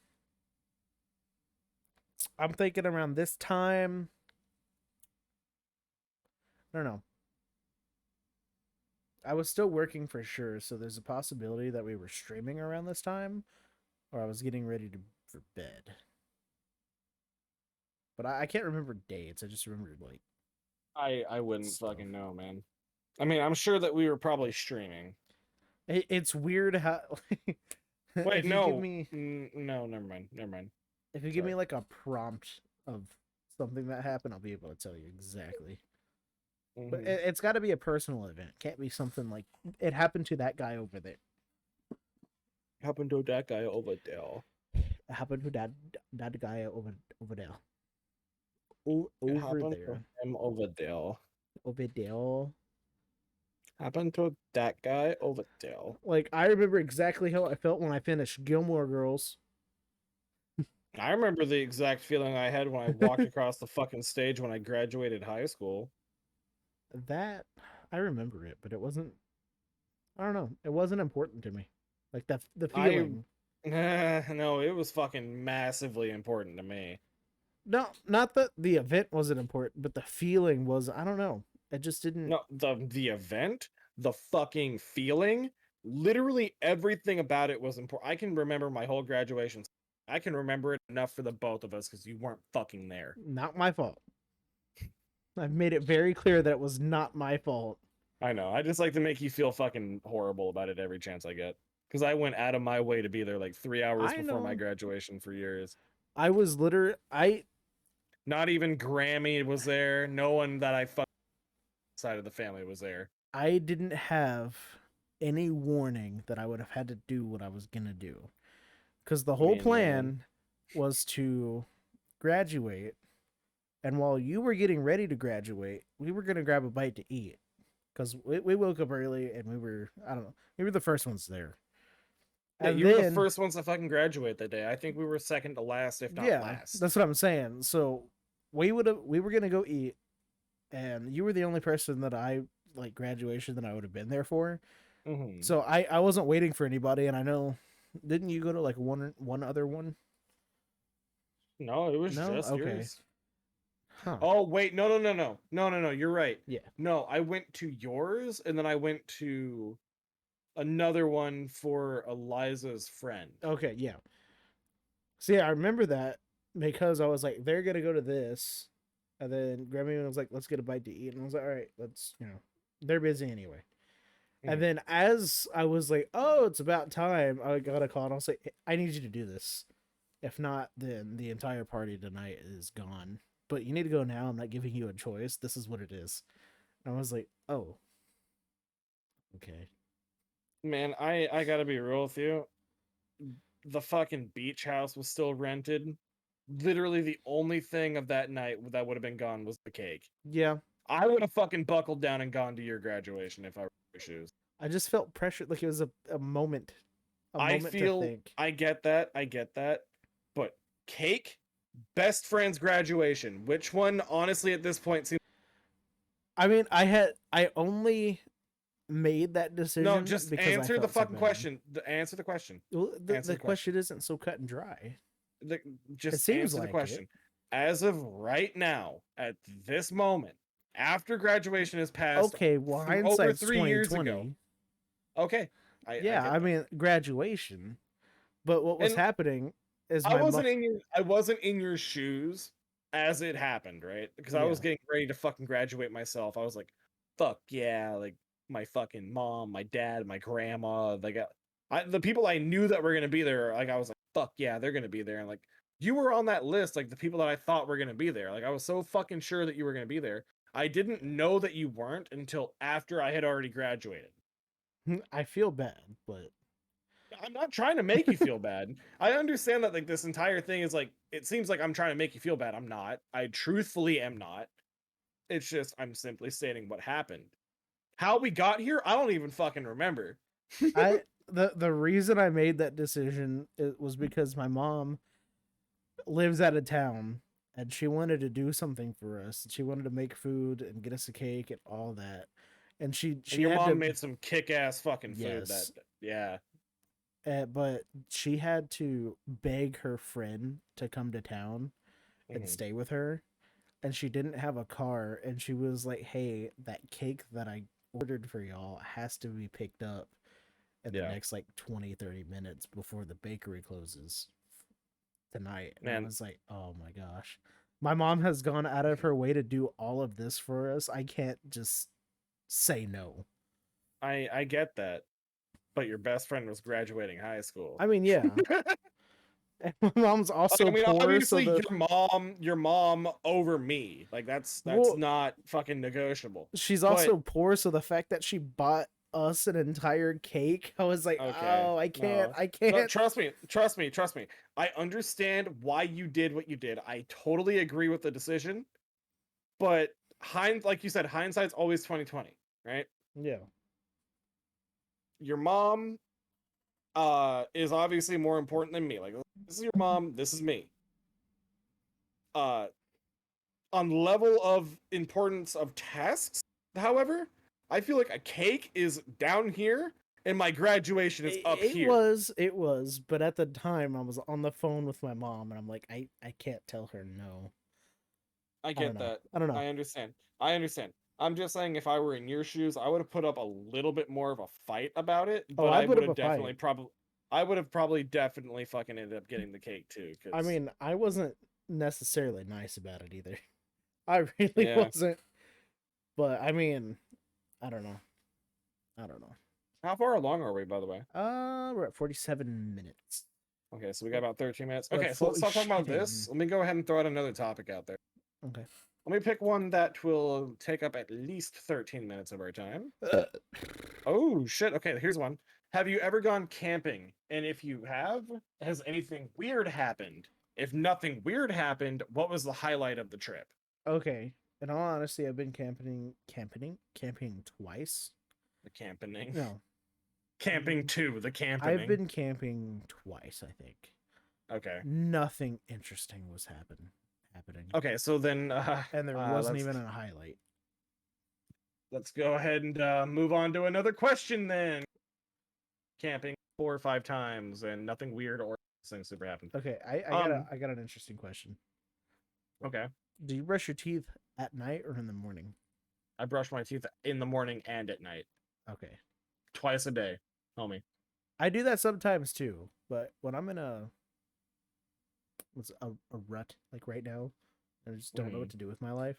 I'm thinking around this time. I don't know. I was still working for sure, so there's a possibility that we were streaming around this time, or I was getting ready to for bed. But I can't remember dates. I just remember like I wouldn't stuff. fucking know, man. I mean, I'm sure that we were probably streaming. It's weird how Wait, if you give no, me no, never mind, never mind. if you give me Sorry. like a prompt of something that happened, I'll be able to tell you exactly. But Hmm. it's got to be a personal event. Can't be something like it happened to that guy over there. Happened to that guy over there. It happened to that guy over there. It Over happened to there. him over there. Over there. Happened to that guy over there. Like I remember exactly how I felt when I finished Gilmore Girls. I remember the exact feeling I had when I walked across the fucking stage when I graduated high school. That I remember it, but it wasn't. I don't know. It wasn't important to me. Like the I feeling. no, it was fucking massively important to me. No, not that the event wasn't important, but the feeling was. I don't know. It just didn't. No, the event, the fucking feeling, literally everything about it was important. I can remember my whole graduation. I can remember it enough for the both of us because you weren't fucking there. Not my fault. I've made it very clear that it was not my fault. I know. I just like to make you feel fucking horrible about it every chance I get. Because I went out of my way to be there like 3 hours I before my know. graduation for years. I was literally. Not even Grammy was there. No one that I fucked side of the family was there. I didn't have any warning that I would have had to do what I was gonna do. Because the I whole mean, man, plan was to graduate, and while you were getting ready to graduate, we were gonna grab a bite to eat. Because we woke up early and we were, I don't know, we were the first ones there. yeah, And you were the then, first ones to fucking graduate that day. I think we were second to last, if not yeah, last. that's what I'm saying. So we were gonna go eat, and you were the only person that I like graduation that I would have been there for. Hmm. So I wasn't waiting for anybody, and I know, didn't you go to like one other one? No, it was No, just okay, yours. huh? Oh wait, no. You're right. Yeah, No, I went to yours, and then I went to another one for Eliza's friend. okay, yeah. See, I remember that because I was like, they're gonna go to this, and then Grammy was like, let's get a bite to eat, and I was like, all right, let's, they're busy anyway. And Hmm. then as I was like, oh, it's about time, I got a call and I was like, I need you to do this. If not, then the entire party tonight is gone. But you need to go now. I'm not giving you a choice. This is what it is. And I was like, oh, okay. Man, I gotta be real with you. The fucking beach house was still rented. Literally, the only thing of that night that would have been gone was the cake. Yeah, I would have fucking buckled down and gone to your graduation if I were in your shoes. I just felt pressured. Like it was a I moment to feel think. I get that, but cake, best friend's graduation. Which one, honestly, at this point seems I mean, I only made that no. decision Just because I answer the felt so fucking bad. question. Answer the question. Well, Answer the the question. question isn't so cut and dry. The, It just seems answer the like it. question. As of right now, at this moment, after graduation has passed Okay, well, over hindsight's 3 years ago. 2020. Okay, I Yeah, get I that. mean, graduation. But what was And happening is I my mom. wasn't in your shoes as it happened, right? Because I was Yeah. getting ready to fucking graduate myself. I was like, fuck yeah, like my fucking mom, my dad, my grandma, like the people I knew that were gonna be there, like I was like, fuck yeah, they're gonna be there. And like you were on that list, like the people that I thought were gonna be there. Like I was so fucking sure that you were gonna be there. I didn't know that you weren't until after I had already graduated. I feel bad, but I'm not trying to make you feel bad. I understand that like this entire thing is like it seems like I'm trying to make you feel bad. I'm not. I truthfully am not. It's just I'm simply stating what happened. How we got here, I don't even fucking remember. I the reason I made that decision was because my mom lives out of town and she wanted to do something for us. She wanted to make food and get us a cake and all that. And And she your had mom to, made some kick-ass fucking food that yes, yeah. but she had to beg her friend to come to town and Mhm. stay with her, and she didn't have a car, and she was like, "Hey, that cake that I ordered for y'all has to be picked up in the Yeah. next like 20-30 minutes before the bakery closes tonight." And I Man, was like, "Oh my gosh." My mom has gone out of her way to do all of this for us. I can't just say no. I get that. But your best friend was graduating high school. I mean, yeah. And my mom's Like, I also mean, poor, so obviously the your mom over me. Like that's well, not fucking negotiable. she's But also poor, so the fact that she bought us an entire cake, I was like, okay. "Oh, I can't. No. I No, can't." trust me. I understand why you did what you did. I totally agree with the decision, but like you said, hindsight's always 2020, right? Yeah. Your mom is obviously more important than me. Like this is your mom, this is me. Uh on level of importance of tasks, however, I feel like a cake is down here and my graduation is up here. It was, but at the time I was on the phone with my mom and I'm like, I can't tell her no. I I don't get know. that. I don't know. I understand. I understand. I'm just saying if I were in your shoes, I would have put up a little bit more of a fight about it, Oh, but I I put would up have a fight. definitely probably I would have probably definitely fucking ended up getting the cake too I cuz mean, I wasn't necessarily nice about it either. I really yeah. wasn't. But I mean, I don't know. I don't know. How far along are we by the way? We're at 47 minutes. Okay, so we got about 13 minutes. We're at Okay, so let's stop talking about 47. this. Let me go ahead and throw out another topic out there. Okay. Let me pick one that will take up at least 13 minutes of our time. Uh, Oh shit. Okay, here's one. Have you ever gone camping? And if you have, has anything weird happened? If nothing weird happened, what was the highlight of the trip? okay. In all honesty, I've been camping twice. The camping. No, Camping 2, the I've camping. been camping twice, I think. Okay. Nothing interesting was happening. Okay, so then And there wasn't even a highlight. let's go ahead and move on to another question then. Camping 4 or 5 times and nothing weird or something super happened. Okay, Um, I got an interesting question. okay. Do you brush your teeth at night or in the morning? I brush my teeth in the morning and at night. Okay. Twice a day, homie. I do that sometimes too, but when I'm in a rut like right now, I just don't know what Mhm. to do with my life.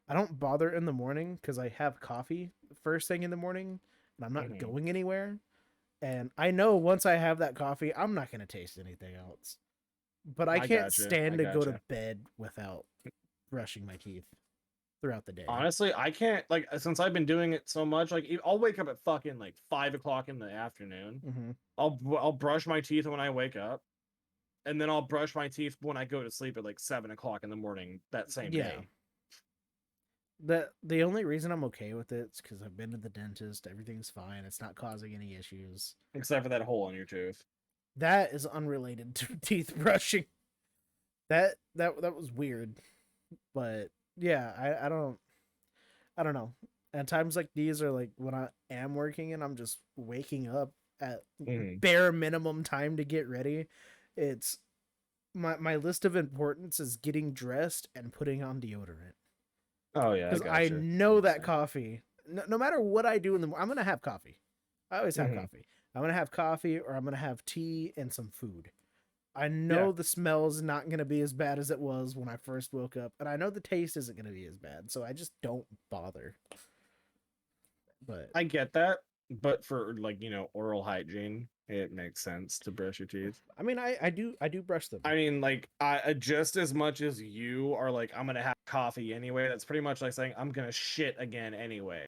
I don't bother in the morning because I have coffee first thing in the morning and I'm not Mhm. going anywhere. And I know once I have that coffee, I'm not going to taste anything else. But I I can't gotcha. I stand to go to gotcha. bed without brushing my teeth throughout the day. Honestly, I can't like since I've been doing it so much. Like I'll wake up at fucking like 5 o'clock in the afternoon. Mm-hmm. I'll brush my teeth when I wake up, and then I'll brush my teeth when I go to sleep at like 7 o'clock in the morning that same Yeah. day. The only reason I'm okay with it is because I've been to the dentist. Everything's fine. It's not causing any issues. Except for that hole in your tooth. That is unrelated to teeth brushing. That was weird. But yeah, I don't know. And times like these are like when I am working and I'm just waking up at Mhm. bare minimum time to get ready. It's my list of importance is getting dressed and putting on deodorant. Oh yeah, I Because I gotcha. I know that understand. coffee, no matter what I do in the morning, I'm gonna have coffee. I always have Mhm. coffee. I'm gonna have coffee or I'm gonna have tea and some food. I Yeah, know the smell is not gonna be as bad as it was when I first woke up, and I know the taste isn't gonna be as bad, so I just don't bother. But I get that, but for like, oral hygiene, it makes sense to brush your teeth. I mean, I do brush them. I mean, like, I just as much as you are like, I'm gonna have coffee anyway. That's pretty much like saying I'm gonna shit again anyway.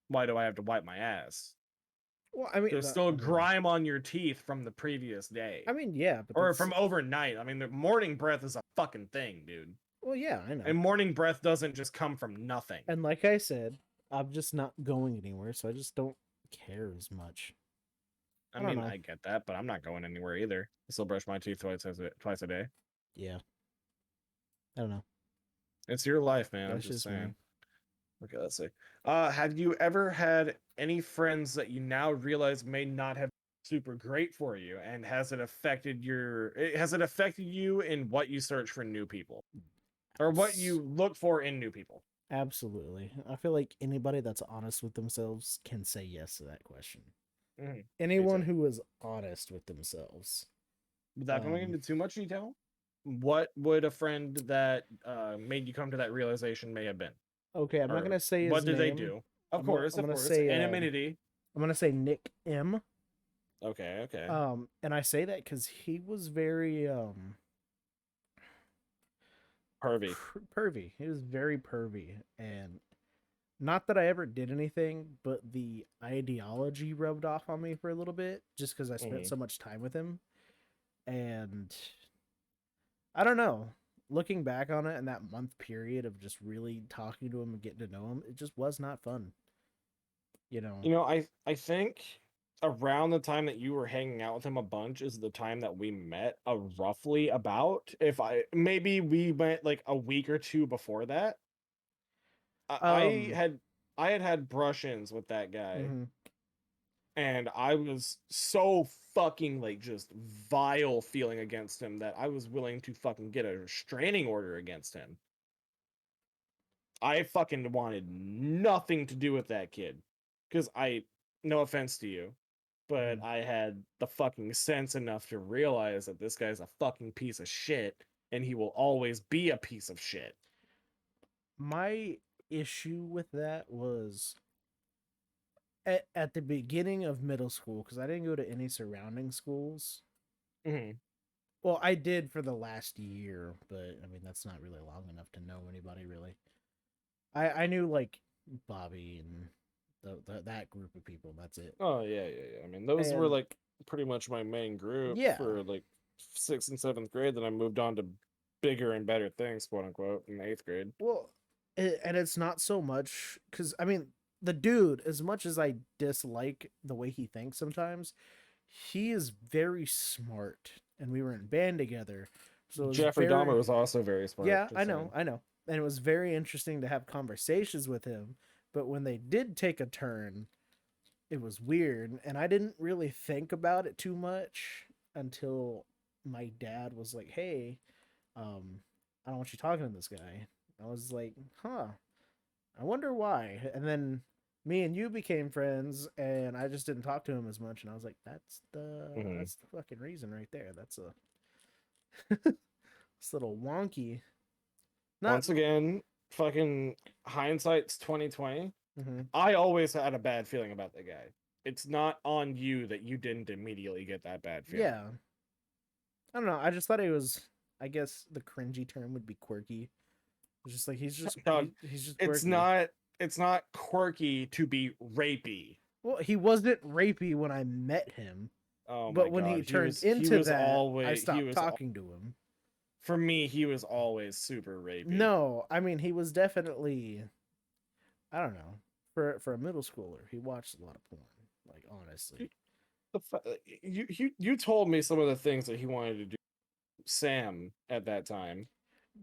Why do I have to wipe my ass? Well, I mean, There's still grime on your teeth from the previous day yeah, but or that's from overnight. I mean, the morning breath is a fucking thing, dude. well, yeah, I know. And morning breath doesn't just come from nothing. And like I said, I'm just not going anywhere, so I just don't care as much. I I don't mean, know. I get that, but I'm not going anywhere either. I still brush my teeth twice a day. Yeah, I don't know. It's your life, man. I'm That's just just me. saying. Okay, let's see. Have you ever had any friends that you now realize may not have been super great for you, and has it affected you in what you search for new people or what Abs- you look for in new people? Absolutely. I feel like anybody that's honest with themselves can say yes to that question. Me Anyone too. who is honest with themselves. Without going Um, into too much detail, what would a friend that made you come to that realization may have been, okay, I'm not or gonna say his what did they name. do? Of I'm course, of gonna course, say anonymity. I'm gonna say Nick M. Okay, okay. And I say that because he was very Pervy. pervy. He was very pervy, and not that I ever did anything, but the ideology rubbed off on me for a little bit, just because I spent Hmm. so much time with him, and I don't know. Looking back on it and that month period of just really talking to him and getting to know him, it just was not fun. You know. I think around the time that you were hanging out with him a bunch is the time that we met, roughly about. If I maybe we met like a week or two before that. I, I Um. had I had brush-ins with that guy, Mhm. and I was so fucking like just vile feeling against him that I was willing to fucking get a restraining order against him. I fucking wanted nothing to do with that kid. Because no offense to you, but Mhm. I had the fucking sense enough to realize that this guy's a fucking piece of shit and he will always be a piece of shit. My issue with that was at the beginning of middle school because I didn't go to any surrounding schools. Hmm. Well, I did for the last year, but I mean that's not really long enough to know anybody really. I knew like Bobby and that group of people. That's it. Oh, yeah, yeah, yeah. I mean, those were And like pretty much my main group yeah, for like sixth and seventh grade. Then I moved on to bigger and better things, quote unquote, in eighth grade. well, and it's not so much because I mean the dude, as much as I dislike the way he thinks sometimes, he is very smart, and we were in band together, so it was Jeffrey Dahmer very was also very smart, yeah. just saying. I know, and it was very interesting to have conversations with him. But when they did take a turn, it was weird, and I didn't really think about it too much until my dad was like, "Hey, I don't want you talking to this guy." I was like, "Huh, I wonder why." And then me and you became friends, and I just didn't talk to him as much. And I was like, Hmm. that's the fucking reason right there. That's a it's a little wonky." Not. Once again, fucking hindsight's 2020. Mhm. I always had a bad feeling about the guy. It's not on you that you didn't immediately get that bad feeling. Yeah, I don't know. I just thought it was. I guess the cringy term would be quirky. It's just like Dog, he's just it's quirky. not it's not quirky to be rapey. Well, he wasn't rapey when I met him, Oh my but when he god, turned he into was that, I always stopped talking to him. for me he was always super rapey. No, I mean he was definitely. I don't know. For a middle schooler, he watched a lot of porn. Like honestly, You told me some of the things that he wanted to do Sam at that time.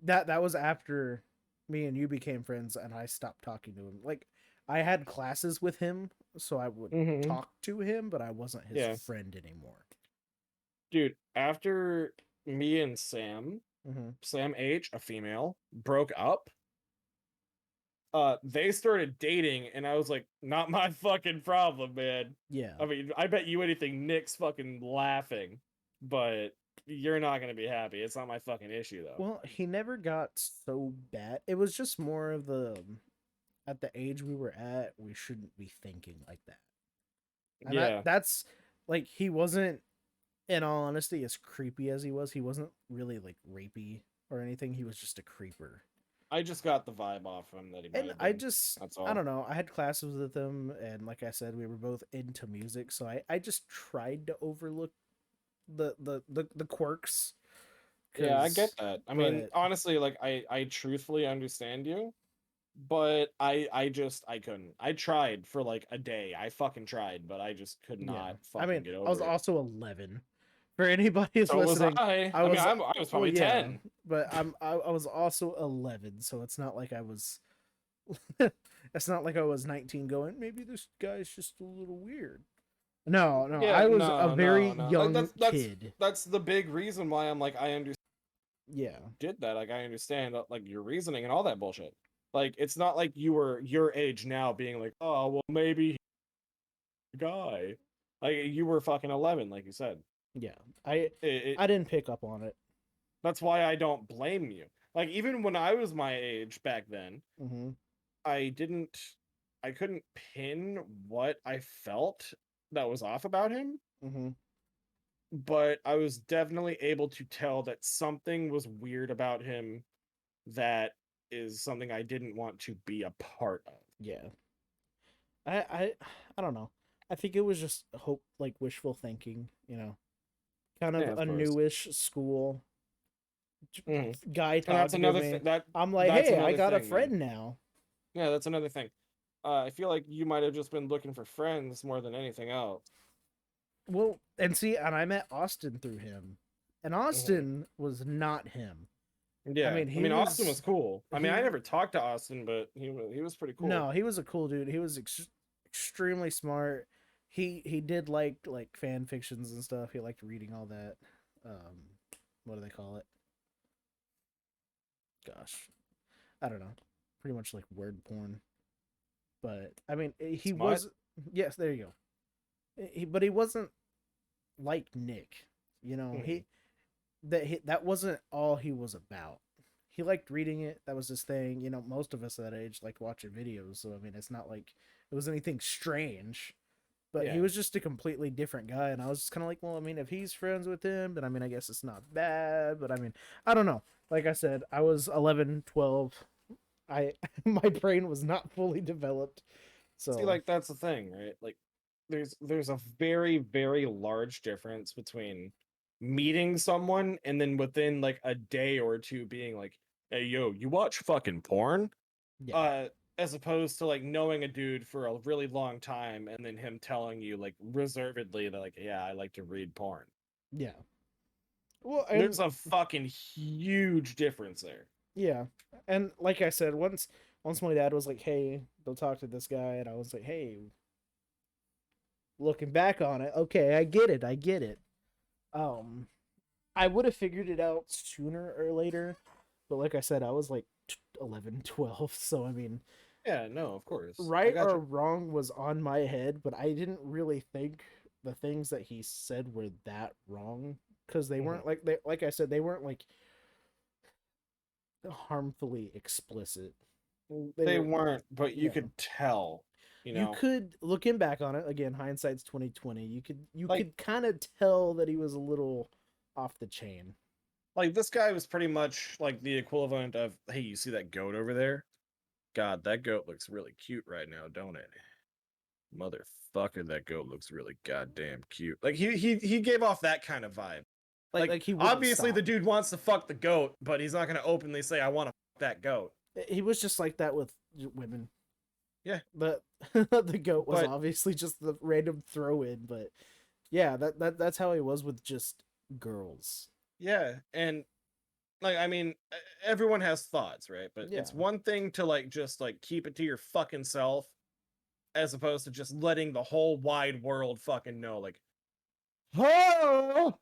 that was after me and you became friends, and I stopped talking to him. Like I had classes with him, so I would Hmm. talk to him, but I wasn't his Yeah, friend anymore. dude, after me and Sam Mm-hmm. Sam H, a female, broke up, they started dating, and I was like, not my fucking problem, man. Yeah. I mean, I bet you anything Nick's fucking laughing, but you're not gonna be happy. It's not my fucking issue though. Well, he never got so bad. It was just more of the at the age we were at, we shouldn't be thinking like that. And Yeah, that's like he wasn't, in all honesty, as creepy as he was. He wasn't really like rapey or anything. He was just a creeper. I just got the vibe off him that he might And have been. That's I all. don't know. I had classes with him, and like I said, we were both into music, so I just tried to overlook the quirks, Yeah, I get cause that. I mean, but honestly, like I truthfully understand you, but I couldn't. I tried for like a day. I fucking tried, but I just could yeah. not I fucking mean, get I was over it. also 11. For anybody who's So was listening, I. I I mean, was I was well, probably yeah, 10. but I was also 11, so it's not like I was. It's not like I was 19 going, maybe this guy's just a little weird. No, no, Yeah, I was a no, very no, no. Like young kid. that's the big reason why I'm like I understood Yeah, that. Like I understand like your reasoning and all that bullshit. Like it's not like you were your age now being like, "Oh, well maybe he's a guy." Like you were fucking 11 like you said. yeah. I It I didn't pick up on it. That's why I don't blame you. Like even when I was my age back then, Mm-hmm. I didn't I couldn't pin what I felt that was off about him, Mm-hmm. but I was definitely able to tell that something was weird about him that is something I didn't want to be a part of. Yeah. I I I don't know. I think it was just hope, like wishful thinking. Kind of Yeah, of a course. newish school Hmm. guy And that's talking to another me. thing that I'm like, that's hey, I another got a thing, man. friend now. Yeah, that's another thing. I feel like you might have just been looking for friends more than anything else. Well, and see, and I met Austin through him, and Hmm. Austin was not him. I Yeah, mean, I he mean Austin was was cool. I mean, he I never talked to Austin, but he was pretty cool. no, he was a cool dude. He was extremely smart. He did like fan fictions and stuff. He liked reading all that. Um, what do they call it? Gosh, I don't know. Pretty much like word porn. But I mean, he Smut. was, yes. There you go. But he wasn't like Nick. You know, Hmm. that wasn't all he was about. He liked reading it. That was his thing. Most of us that age liked watching videos. So I mean, it's not like it was anything strange. But he Yeah. was just a completely different guy, and I was just kind of like, well, I mean, if he's friends with him, then I mean, I guess it's not bad. But I mean, I don't know. Like I said, I was 11, 12. I my brain was not fully developed. See, So like that's the thing, right? Like there's a very, very large difference between meeting someone and then within like a day or two being like, hey yo, you watch fucking porn? yeah, Uh as opposed to like knowing a dude for a really long time and then him telling you like reservedly that like, yeah, I like to read porn. yeah. Well, and There's a fucking huge difference there. yeah, and like I said, once my dad was like, "Hey, don't talk to this guy," and I was like, "Hey, looking back on it, okay, I get it, I get it." Um, I would have figured it out sooner or later, but like I said, I was like 11, 12. So I mean, Yeah, no, of course. I right got or you. wrong was on my head, but I didn't really think the things that he said were that wrong, because they Mhm. weren't like I said, they weren't like harmfully explicit. They They were, weren't, but you yeah. could tell, you You know. could, looking back on it again, hindsight's 2020. You Like could kind of tell that he was a little off the chain. this guy was pretty much like the equivalent of, hey, you see that goat over there? God, that goat looks really cute right now, don't it? Motherfucker, that goat looks really goddamn cute. Like he gave off that kind of vibe. Like Like like he wouldn't obviously the stop. dude wants to fuck the goat, but he's not gonna openly say I want to fuck that goat. He was just like that with women. Yeah, The the goat was but obviously just the random throw in, but yeah, that's how he was with just girls. yeah, and like I mean, everyone has thoughts, right? But Yeah. it's one thing to like just like keep it to your fucking self as opposed to just letting the whole wide world fucking know like, oh,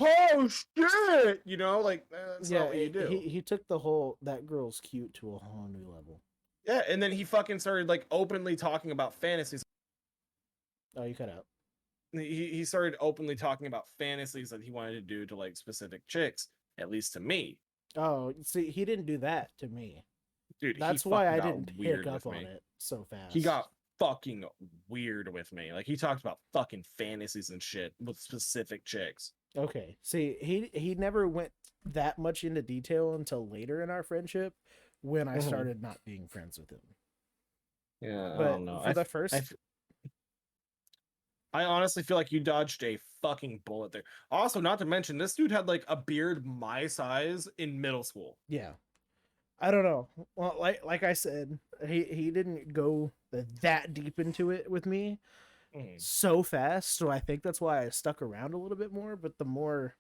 oh shit, like that's not Yeah, what you do. he took the whole that girl's cute to a whole new level. Yeah, and then he fucking started like openly talking about fantasies. Oh, you cut out. He started openly talking about fantasies that he wanted to do to like specific chicks, at least to me. Oh, see, he didn't do that to me. Dude, he That's why fucking I got didn't pick weird up with on me. it so He fast. got fucking weird with me. Like he talked about fucking fantasies and shit with specific chicks. Okay. See, he never went that much into detail until later in our friendship when I Mm-hmm. started not being friends with him. Yeah, I But don't know. for the I, first, I honestly feel like you dodged a fucking bullet there. Also, not to mention, this dude had like a beard my size in middle school. yeah, I don't know. Well, like I said, he didn't go that deep into it with me Mhm. so fast, so I think that's why I stuck around a little bit more. But the more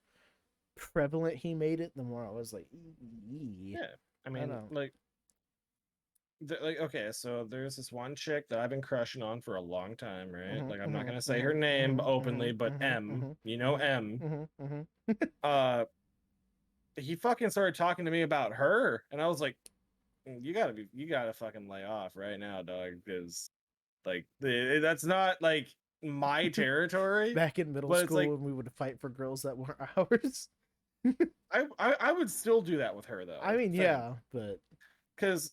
prevalent he made it, the more I was like, "Ee." Yeah, I I don't mean, know. like okay, so there's this one chick that I've been crushing on for a long time, right? Mhm, Like I'm not mhm, gonna say her mhm, name mhm, openly, mhm, but mhm, M, mhm, you know mhm, M. mhm, mhm. Uh, he fucking started talking to me about her, and I was like, you gotta fucking lay off right now, dog, because like that's not like my territory, Back in middle but it's school like when we would fight for girls that weren't ours. I would still do that with her I though, mean, thing, yeah, but because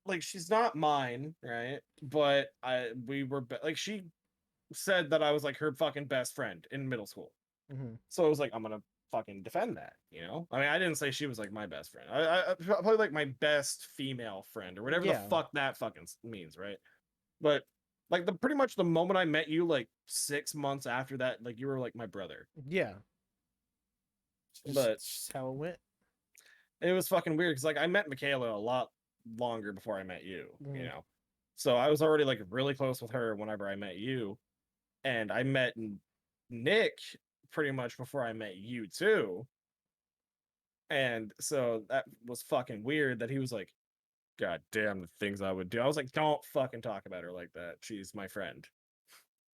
like she's not mine, right? But like she said that I was like her fucking best friend in middle school. mhm. So I was like, I'm gonna fucking defend that, you know? I mean, I didn't say she was like my best friend. Probably like my best female friend or whatever the Yeah, fuck that fucking means, right? But like the pretty much the moment I met you, like 6 months after that, like you were like my brother. yeah. But Just how it went. it was fucking weird because like I met Michaela a lot longer before I met you, you Mhm. know? So I was already like really close with her whenever I met you. And I met Nick pretty much before I met you too. And so that was fucking weird that he was like, God damn, the things I would do. I was like, don't fucking talk about her like that. She's my friend.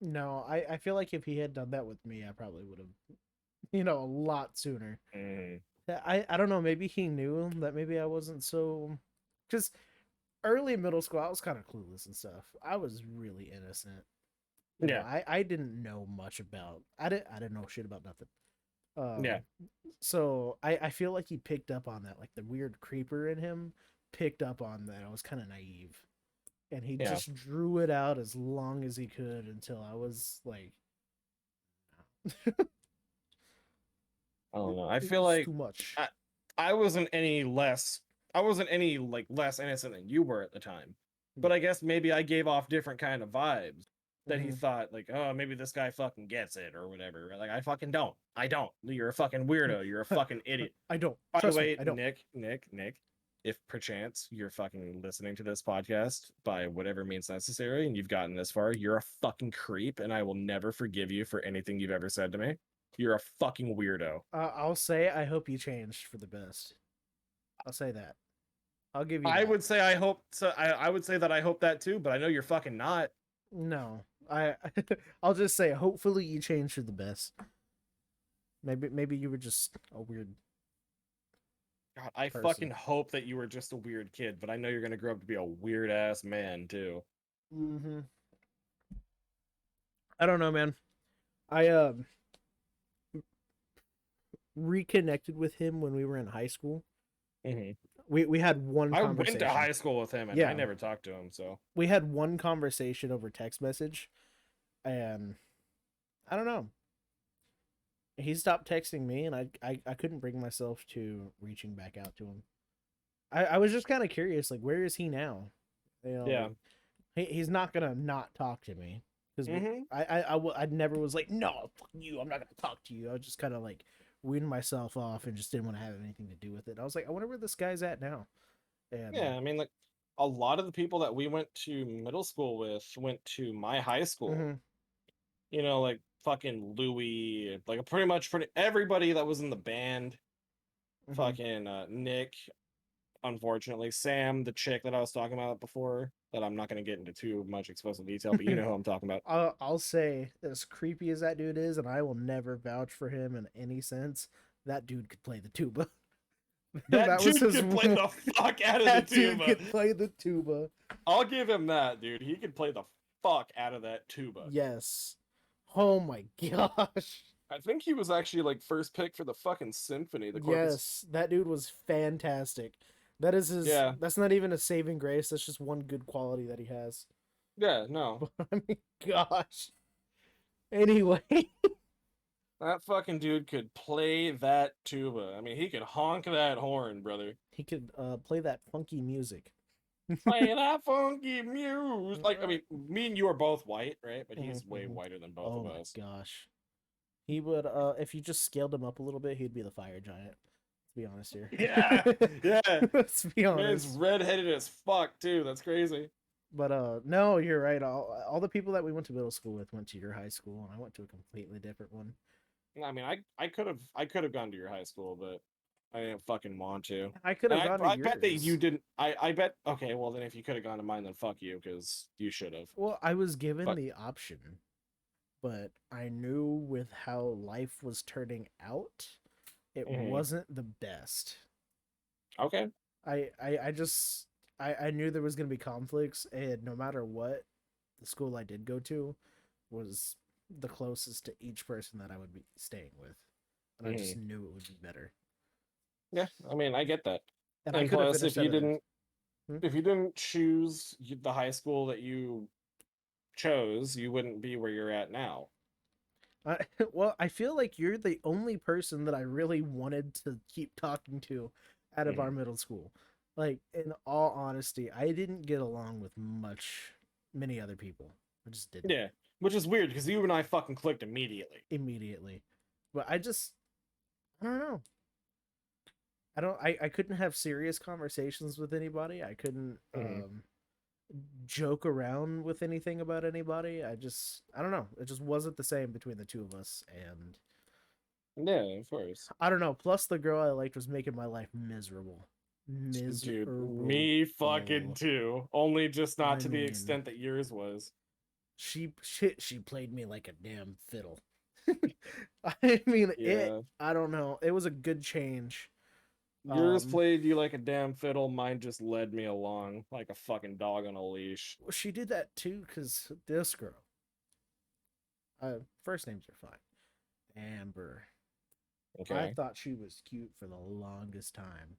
No, I feel like if he had done that with me, I probably would have, a lot sooner. Mm, I don't know. Maybe he knew that maybe I wasn't so. Because early middle school, I was kind of clueless and stuff. I was really innocent. yeah, I didn't know much about. I didn't know shit about nothing. yeah, Um, so I feel like he picked up on that. Like the weird creeper in him picked up on that. I was kind of naive, and he yeah. just drew it out as long as he could until I was like, I don't know. I it feel was like too much. I, I wasn't any less, I wasn't any like less innocent than you were at the time. Yeah. But I guess maybe I gave off different kind of vibes that he Hmm. thought like, oh, maybe this guy fucking gets it or whatever. Like I fucking don't. I don't. You're a fucking weirdo. You're a fucking idiot. I don't By the trust me. way, I don't. Nick, if perchance you're fucking listening to this podcast by whatever means necessary and you've gotten this far, you're a fucking creep and I will never forgive you for anything you've ever said to me. You're a fucking weirdo. I'll say I hope you changed for the best. I'll say that. I'll give you I that. would say I hope so. I would say that I hope that too, but I know you're fucking not. No, I I'll just say hopefully you changed for the best. Maybe you were just a weird God, I person. fucking hope that you were just a weird kid, but I know you're gonna grow up to be a weird ass man too. Hmm. I don't know, man. I reconnected with him when we were in high school. Mhm. We had one I went to conversation. high school with him and I Yeah, never talked to him, so we had one conversation over text message, and I don't know. He stopped texting me, and I couldn't bring myself to reaching back out to him. I was just kind of curious, like, where is he now? yeah. Like he's not gonna not talk to me because Hmm. I never was like, no, fuck you, I'm not gonna talk to you. I was just kind of like weaned myself off and just didn't want to have anything to do with it. I was like, I wonder where this guy's at now. And Yeah, I mean, like a lot of the people that we went to middle school with went to my high school. mhm, You know, like fucking Louis, like pretty everybody that was in the band. mhm. Fucking Nick, unfortunately, Sam, the chick that I was talking about before, that I'm not gonna get into too much explicit detail, but you know who I'm talking about. I'll say as creepy as that dude is, and I will never vouch for him in any sense. That dude could play the tuba. That That was dude his. could play the fuck out of the That dude tuba. could play the tuba. I'll give him that, dude. He could play the fuck out of that tuba. Yes. Oh my gosh. I think he was actually like first pick for the fucking symphony, the Corpus. Yes, that dude was fantastic. That is his. Yeah, That's not even a saving grace. That's just one good quality that he has. yeah, no. But I mean, gosh. Anyway, That fucking dude could play that tuba. I mean, he could honk that horn, brother. he could play that funky music. Play that funky music. Like, I mean, me and you are both white, right? But he's way Mhm. whiter than both Oh of my us. gosh. He would if you just scaled him up a little bit, he'd be the fire giant. Let's be honest here. Yeah, yeah. Let's be Man's honest. redheaded as fuck too. That's crazy. But no, you're right. All the people that we went to middle school with went to your high school, and I went to a completely different one. I mean, I could have gone to your high school, but I didn't fucking want to. I could And have gone to I bet that you yours. didn't. I bet. Okay, well then, if you could have gone to mine, then fuck you, because you should have. Well, I was given But the option, but I knew with how life was turning out, it mhm. wasn't the best. Okay, I just I knew there was gonna be conflicts, and no matter what, the school I did go to was the closest to each person that I would be staying with, and I just mhm. knew it would be better. Yeah, I mean, I get that. And I And could have plus, finished out of there. Hmm? if you didn't choose the high school that you chose, you wouldn't be where you're at now. I, well, I feel like you're the only person that I really wanted to keep talking to out of our Mhm. middle school. Like, in all honesty, I didn't get along with many other people. I just didn't Yeah, which is weird because you and I fucking clicked immediately. immediately. But I don't know. I couldn't have serious conversations with anybody. I couldn't Mhm. joke around with anything about anybody. I don't know. It just wasn't the same between the two of us, and Yeah, of course. I don't know. Plus, the girl I liked was making my life miserable. Dude, Miserable. me fucking too. Only just not I to the mean, extent that yours was. she played me like a damn fiddle. I mean, Yeah. I don't know. It was a good change. Yours Um, played you like a damn fiddle. Mine just led me along like a fucking dog on a leash. she did that too because this girl. First names are fine. Amber. I Okay. thought she was cute for the longest time.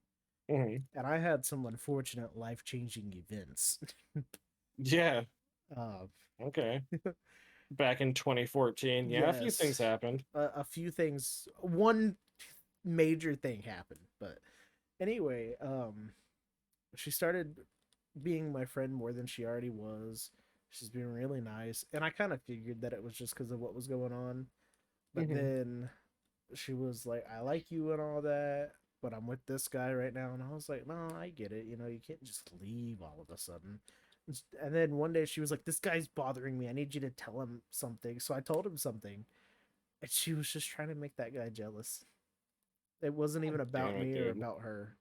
Hmm. And I had some unfortunate life changing events. Yeah. uh, Okay. Back in 2014. Yeah, a few things yes, happened. a few things. One major thing happened, but anyway, she started being my friend more than she already was. She's been really nice, and I kind of figured that it was just because of what was going on. But Hmm. then she was like, "I like you and all that, but I'm with this guy right now." And I was like, "No, I get it. You know, you can't just leave all of a sudden." And then one day she was like, "This guy's bothering me. I need you to tell him something." So I told him something, and she was just trying to make that guy jealous. It wasn't even Damn about it, me or dude. about her.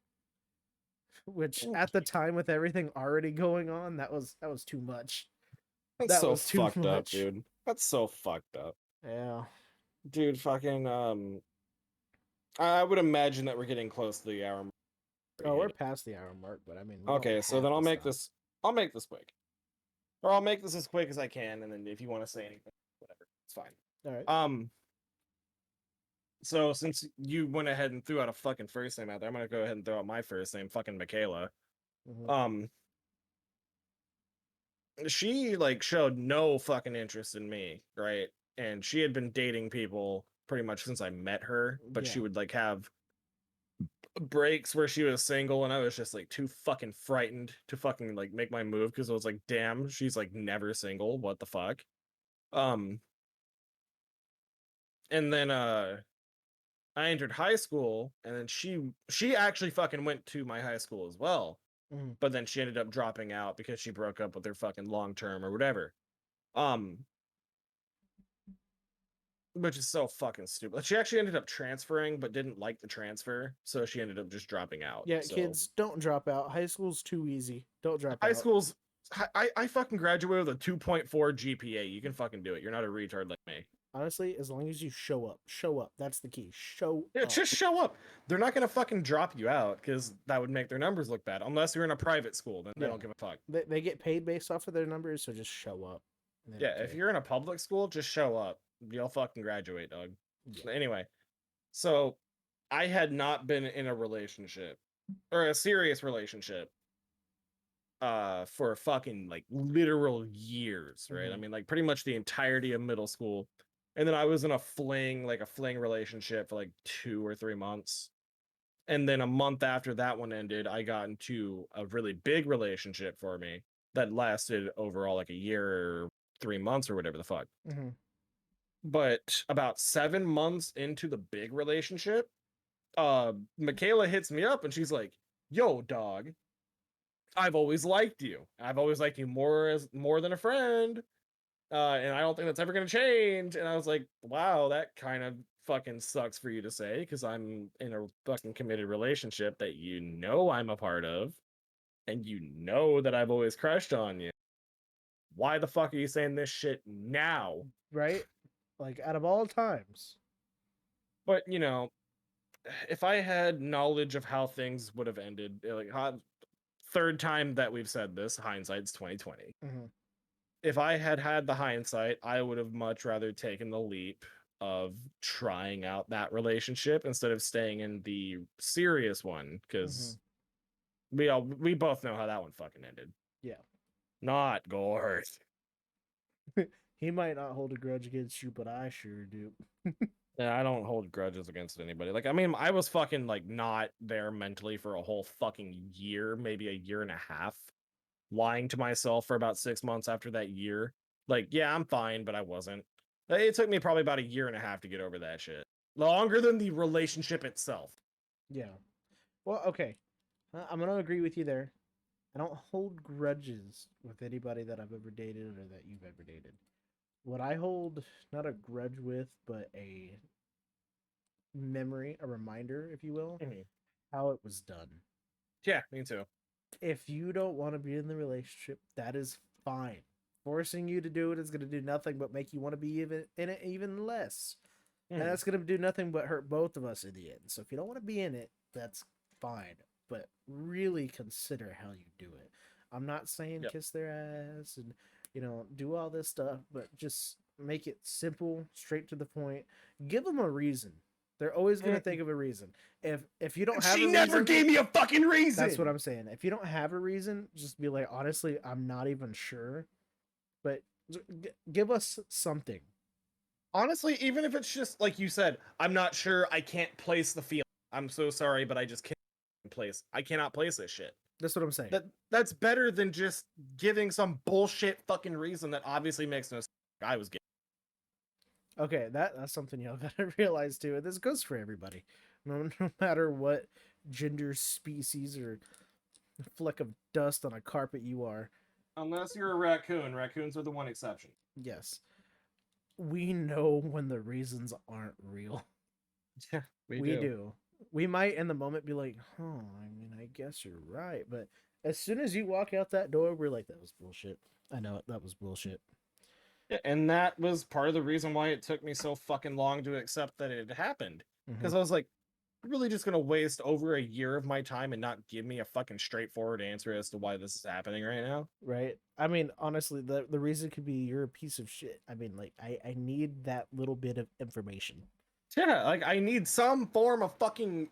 Which Mm, at the time, with everything already going on, that was too much. That's That so was too fucked up, much. dude. That's so fucked up. Yeah. Dude, fucking I would imagine that we're getting close to the hour mark Oh, we're here. past the hour mark, but I mean, we don't Okay, so then have to stop. I'll make this quick. Or I'll make this as quick as I can, and then if you want to say anything, whatever, it's fine. All right. So since you went ahead and threw out a fucking first name out there, I'm gonna go ahead and throw out my first name, fucking Michaela. Mm-hmm. Um, she like showed no fucking interest in me, right? And she had been dating people pretty much since I met her, but she Yeah. would like have breaks where she was single, and I was just like too fucking frightened to fucking like make my move because I was like, damn, she's like never single. What the fuck? Um, and then I entered high school, and then she actually fucking went to my high school as well, Mm-hmm. but then she ended up dropping out because she broke up with her fucking long term or whatever. Um, which is so fucking stupid. She actually ended up transferring, but didn't like the transfer, so she ended up just dropping out. Yeah, So kids, don't drop out. High school's too easy. Don't drop high out. school's I fucking graduated with a 2.4 GPA. You can fucking do it. You're not a retard like me. Honestly, as long as you show up, show up. That's the key. Show Yeah, up. just show up. They're not gonna fucking drop you out because that would make their numbers look bad. Unless you're in a private school, then they Yeah, don't give a fuck. they get paid based off of their numbers, so just show up. They Yeah, don't if care. you're in a public school, just show up. You'll fucking graduate, dog. Yeah. Anyway, so I had not been in a relationship or a serious relationship for fucking like literal years, right? I Hmm. mean, like pretty much the entirety of middle school. And then I was in a fling, like a fling relationship for like 2 or 3 months. And then a month after that one ended, I got into a really big relationship for me that lasted overall like a year or 3 months or whatever the fuck. Hmm. But about 7 months into the big relationship, Michaela hits me up and she's like, "Yo, dog, I've always liked you. I've always liked you more than a friend. And I don't think that's ever gonna change." And I was like, "Wow, that kind of fucking sucks for you to say, because I'm in a fucking committed relationship that you know I'm a part of, and you know that I've always crushed on you. Why the fuck are you saying this shit now?" Right? Like out of all times. But if I had knowledge of how things would have ended, like third time that we've said this, hindsight's 2020. Hmm. If I had had the hindsight, I would have much rather taken the leap of trying out that relationship instead of staying in the serious one, Hmm. because we both know how that one fucking ended. Yeah. Not good. He might not hold a grudge against you, but I sure do. Yeah, I don't hold grudges against anybody. Like, I mean, I was fucking like not there mentally for a whole fucking year, maybe a year and a half, lying to myself for about 6 months after that year. Like, yeah, I'm fine, but I wasn't. It took me probably about a year and a half to get over that shit. Longer than the relationship itself. Yeah. Well, okay. I'm gonna agree with you there. I don't hold grudges with anybody that I've ever dated or that you've ever dated. What I hold not a grudge with, but a memory, a reminder, if you will, Mhm. how it was done. Yeah, me too. If you don't want to be in the relationship, that is fine. Forcing you to do it is going to do nothing but make you want to be even in it even less. And Mhm. that's going to do nothing but hurt both of us in the end. So if you don't want to be in it, that's fine. But really consider how you do it. I'm not saying Yep. kiss their ass and, do all this stuff, but just make it simple, straight to the point. Give them a reason. They're always going to think Mhm. of a reason. If you don't And have she a never reason, gave me a fucking that's what reason. I'm saying. If you don't have a reason, just be like, honestly, I'm not even sure, but give us something. Honestly, even if it's just like you said, I'm not sure, I can't place the feeling. I'm so sorry, but I just can't place. I cannot place this shit. That's what I'm saying. That's better than just giving some bullshit fucking reason that obviously makes no sense. I was gay. Okay, that's something y'all gotta realize too. And this goes for everybody, no matter what gender, species, or fleck of dust on a carpet you are. Unless you're a raccoon. Raccoons are the one exception. Yes, we know when the reasons aren't real. Yeah, we We do. do. We might in the moment be like, "Oh, I mean, I guess you're right," but as soon as you walk out that door, we're like, "That was bullshit." I know it. That was bullshit. Yeah, and that was part of the reason why it took me so fucking long to accept that it had happened. Hmm. Because I was like, "You're really just gonna waste over a year of my time and not give me a fucking straightforward answer as to why this is happening right now?" Right? I mean, honestly, the reason could be you're a piece of shit. I mean, like, I need that little bit of information. Yeah, like I need some form of fucking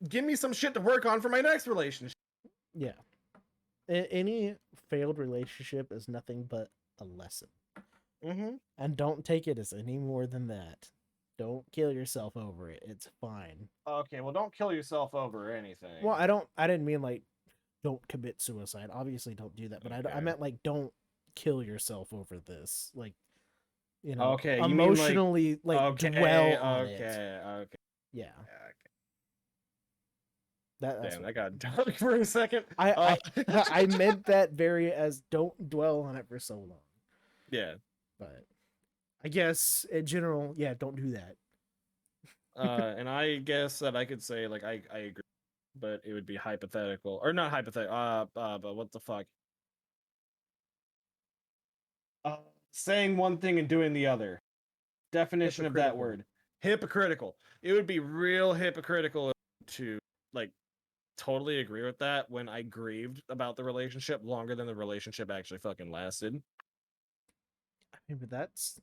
give me some shit to work on for my next relationship. Yeah. Any failed relationship is nothing but a lesson. Mm-hmm. And don't take it as any more than that. Don't kill yourself over it. It's fine. Okay, well, don't kill yourself over Well, anything. I didn't mean like don't commit suicide. Obviously, don't do that. But I Okay. meant like don't kill yourself over this. Like, Okay, you mean like emotionally like dwell okay, on it. okay, okay. Yeah. Okay. That's Damn, what that I meant. got dark for a second. I Uh, I meant that very as don't dwell on it for so long. yeah. But I guess in general, yeah, don't do that. And I guess that I could say like I agree, but it would be hypothetical or not hypothetical. But what the fuck? Uh, saying one thing and doing the other. Definition of that Hypocritical. word. Hypocritical. It would be real hypocritical to like totally agree with that when I grieved about the relationship longer than the relationship actually fucking lasted. I mean, but that's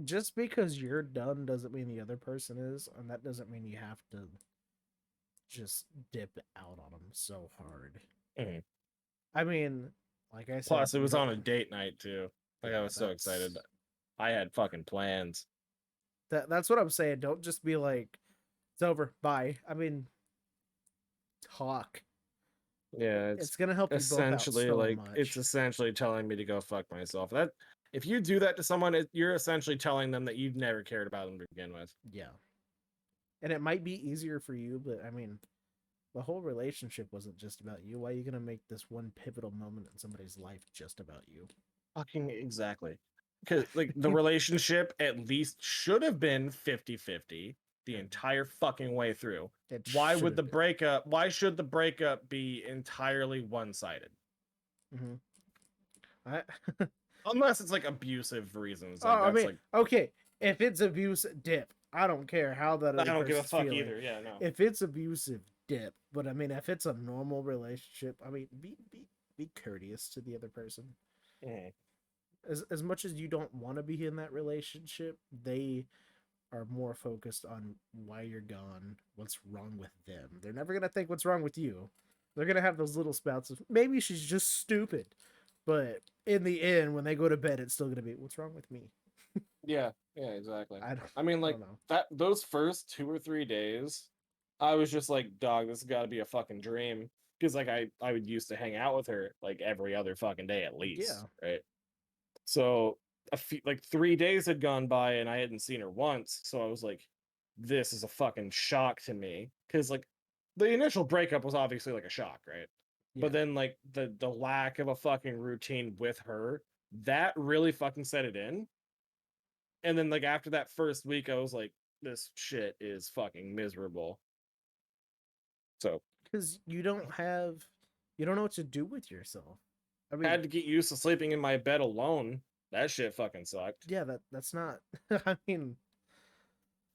just because you're done doesn't mean the other person is, and that doesn't mean you have to just dip out on them so hard. Mhm. I mean, like I said, Plus, it you was don't. on a date night too. Like I Yeah, was so excited. I had fucking plans. that's what I'm saying. Don't just be like, it's over, bye. I mean, talk. Yeah, It's gonna help you both out so it's much. essentially telling me to go fuck myself. That if you do that to someone, you're essentially telling them that you've never cared about them to begin with. Yeah, and it might be easier for you, but I mean, the whole relationship wasn't just about you. Why are you gonna make this one pivotal moment in somebody's life just about you? Fucking exactly. Because like the relationship at least should have been 50-50 the And entire fucking way through. it Why should would have the been. breakup why should the breakup be entirely one-sided? Mm-hmm. I, Unless it's like abusive reasons. oh, Like I that's mean, like okay, if it's abuse, dip. I don't care how that I other don't give a person's fuck feeling. either. Yeah, no. If it's abusive, dip. But I mean, if it's a normal relationship, I mean, be courteous to the other person. Mhm. As much as you don't want to be in that relationship, they are more focused on why you're gone, what's wrong with them. They're never gonna think what's wrong with you. They're gonna have those little spouts of maybe she's just stupid, but in the end, when they go to bed, it's still gonna be what's wrong with me. Yeah, exactly. I don't, I mean, I like don't know. that those first 2 or 3 days, I was just like, dog, this has got to be a fucking dream. Because like I would used to hang out with her like every other fucking day at Yeah, least, right? So like 3 days had gone by and I hadn't seen her once. So I was like, this is a fucking shock to me. Because like the initial breakup was obviously like a shock, right? But yeah, then like the lack of a fucking routine with her, that really fucking set it in. And then like after that first week, I was like, this shit is fucking miserable. So because you don't know what to do with yourself. I I mean, had to get used to sleeping in my bed alone. That shit fucking sucked. yeah, that's not. I mean,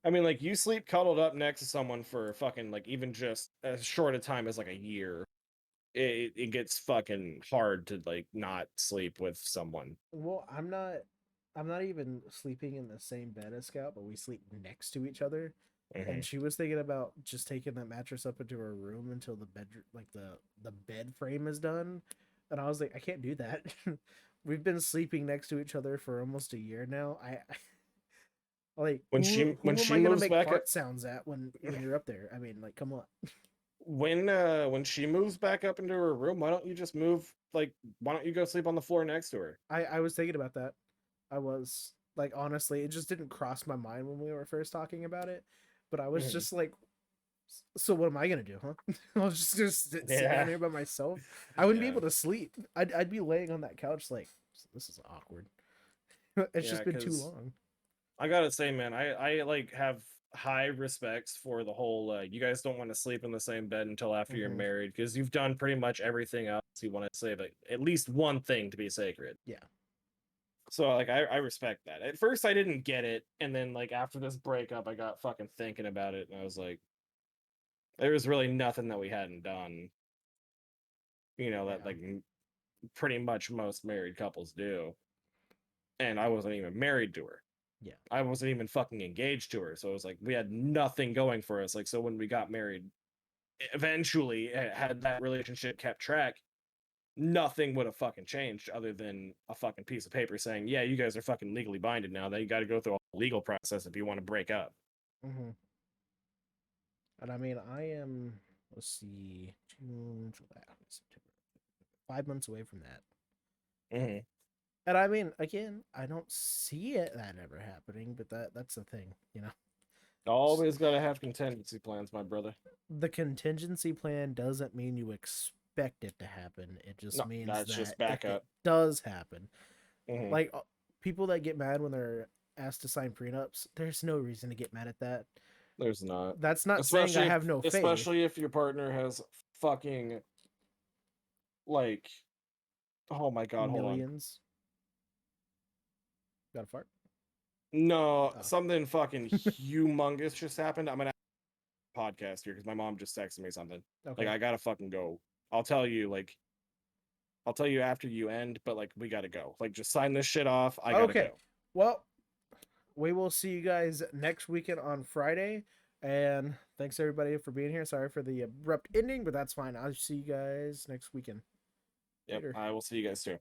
I mean, like you sleep cuddled up next to someone for fucking like even just as short a time as like a year. It gets fucking hard to like not sleep with someone. well, I'm not even sleeping in the same bed as Scout, but we sleep next to each other. And Hmm. she was thinking about just taking that mattress up into her room until the bed like the bed frame is done. And I was like, I can't do that. We've been sleeping next to each other for almost a year now. Like When who am she I gonna moves make back up fart sounds at when you're up there? I mean, like, come on. when she moves back up into her room, why don't you just move like why don't you go sleep on the floor next to her? I was thinking about that. I was like, honestly, it just didn't cross my mind when we were first talking about it. But I was Mhm. just like, so what am I gonna do, huh? I was just gonna sit down Yeah. here by myself. I wouldn't be Yeah. able to sleep. I'd be laying on that couch like this is awkward. It's Yeah, just been too because long. I gotta say, man, I like have high respects for the whole you guys don't want to sleep in the same bed until after you're Hmm. married because you've done pretty much everything else you want to say, but at least one thing to be sacred. Yeah. So like I respect that. At first I didn't get it, and then like after this breakup, I got fucking thinking about it, and I was like, there was really nothing that we hadn't done, that Yeah. like pretty much most married couples do. And I wasn't even married to her. Yeah. I wasn't even fucking engaged to her. So it was like we had nothing going for us. Like so when we got married, eventually had that relationship kept track, nothing would have fucking changed other than a fucking piece of paper saying, "Yeah, you guys are fucking legally binded now. That you got to go through a legal process if you want to break up." Hmm. And I mean, I am. Let's see, June, July, August, September. 5 months away from that. Hmm. And I mean, again, I don't see it that ever happening, but that's the thing, you know. Always got to have contingency plans, my brother. The contingency plan doesn't mean you expect it to happen. It just No, means that's that just if it backup. does happen, Hmm. like people that get mad when they're asked to sign prenups, there's no reason to get mad at that. There's not, That's not saying I especially if have no faith. especially if your partner has fucking like, oh my god, hold on. Millions. Got a fart? No, Oh, something fucking humongous just happened. I'm gonna have a podcast here because my mom just texted me something. Like okay. I gotta fucking go. I'll tell you, like, I'll tell you after you end, but like we gotta go. Like just sign this shit off. I gotta Okay. go. Well, we will see you guys next weekend on Friday. And thanks everybody for being here. Sorry for the abrupt ending, but that's fine. I'll see you guys next weekend. Yep, Later. I will see you guys too.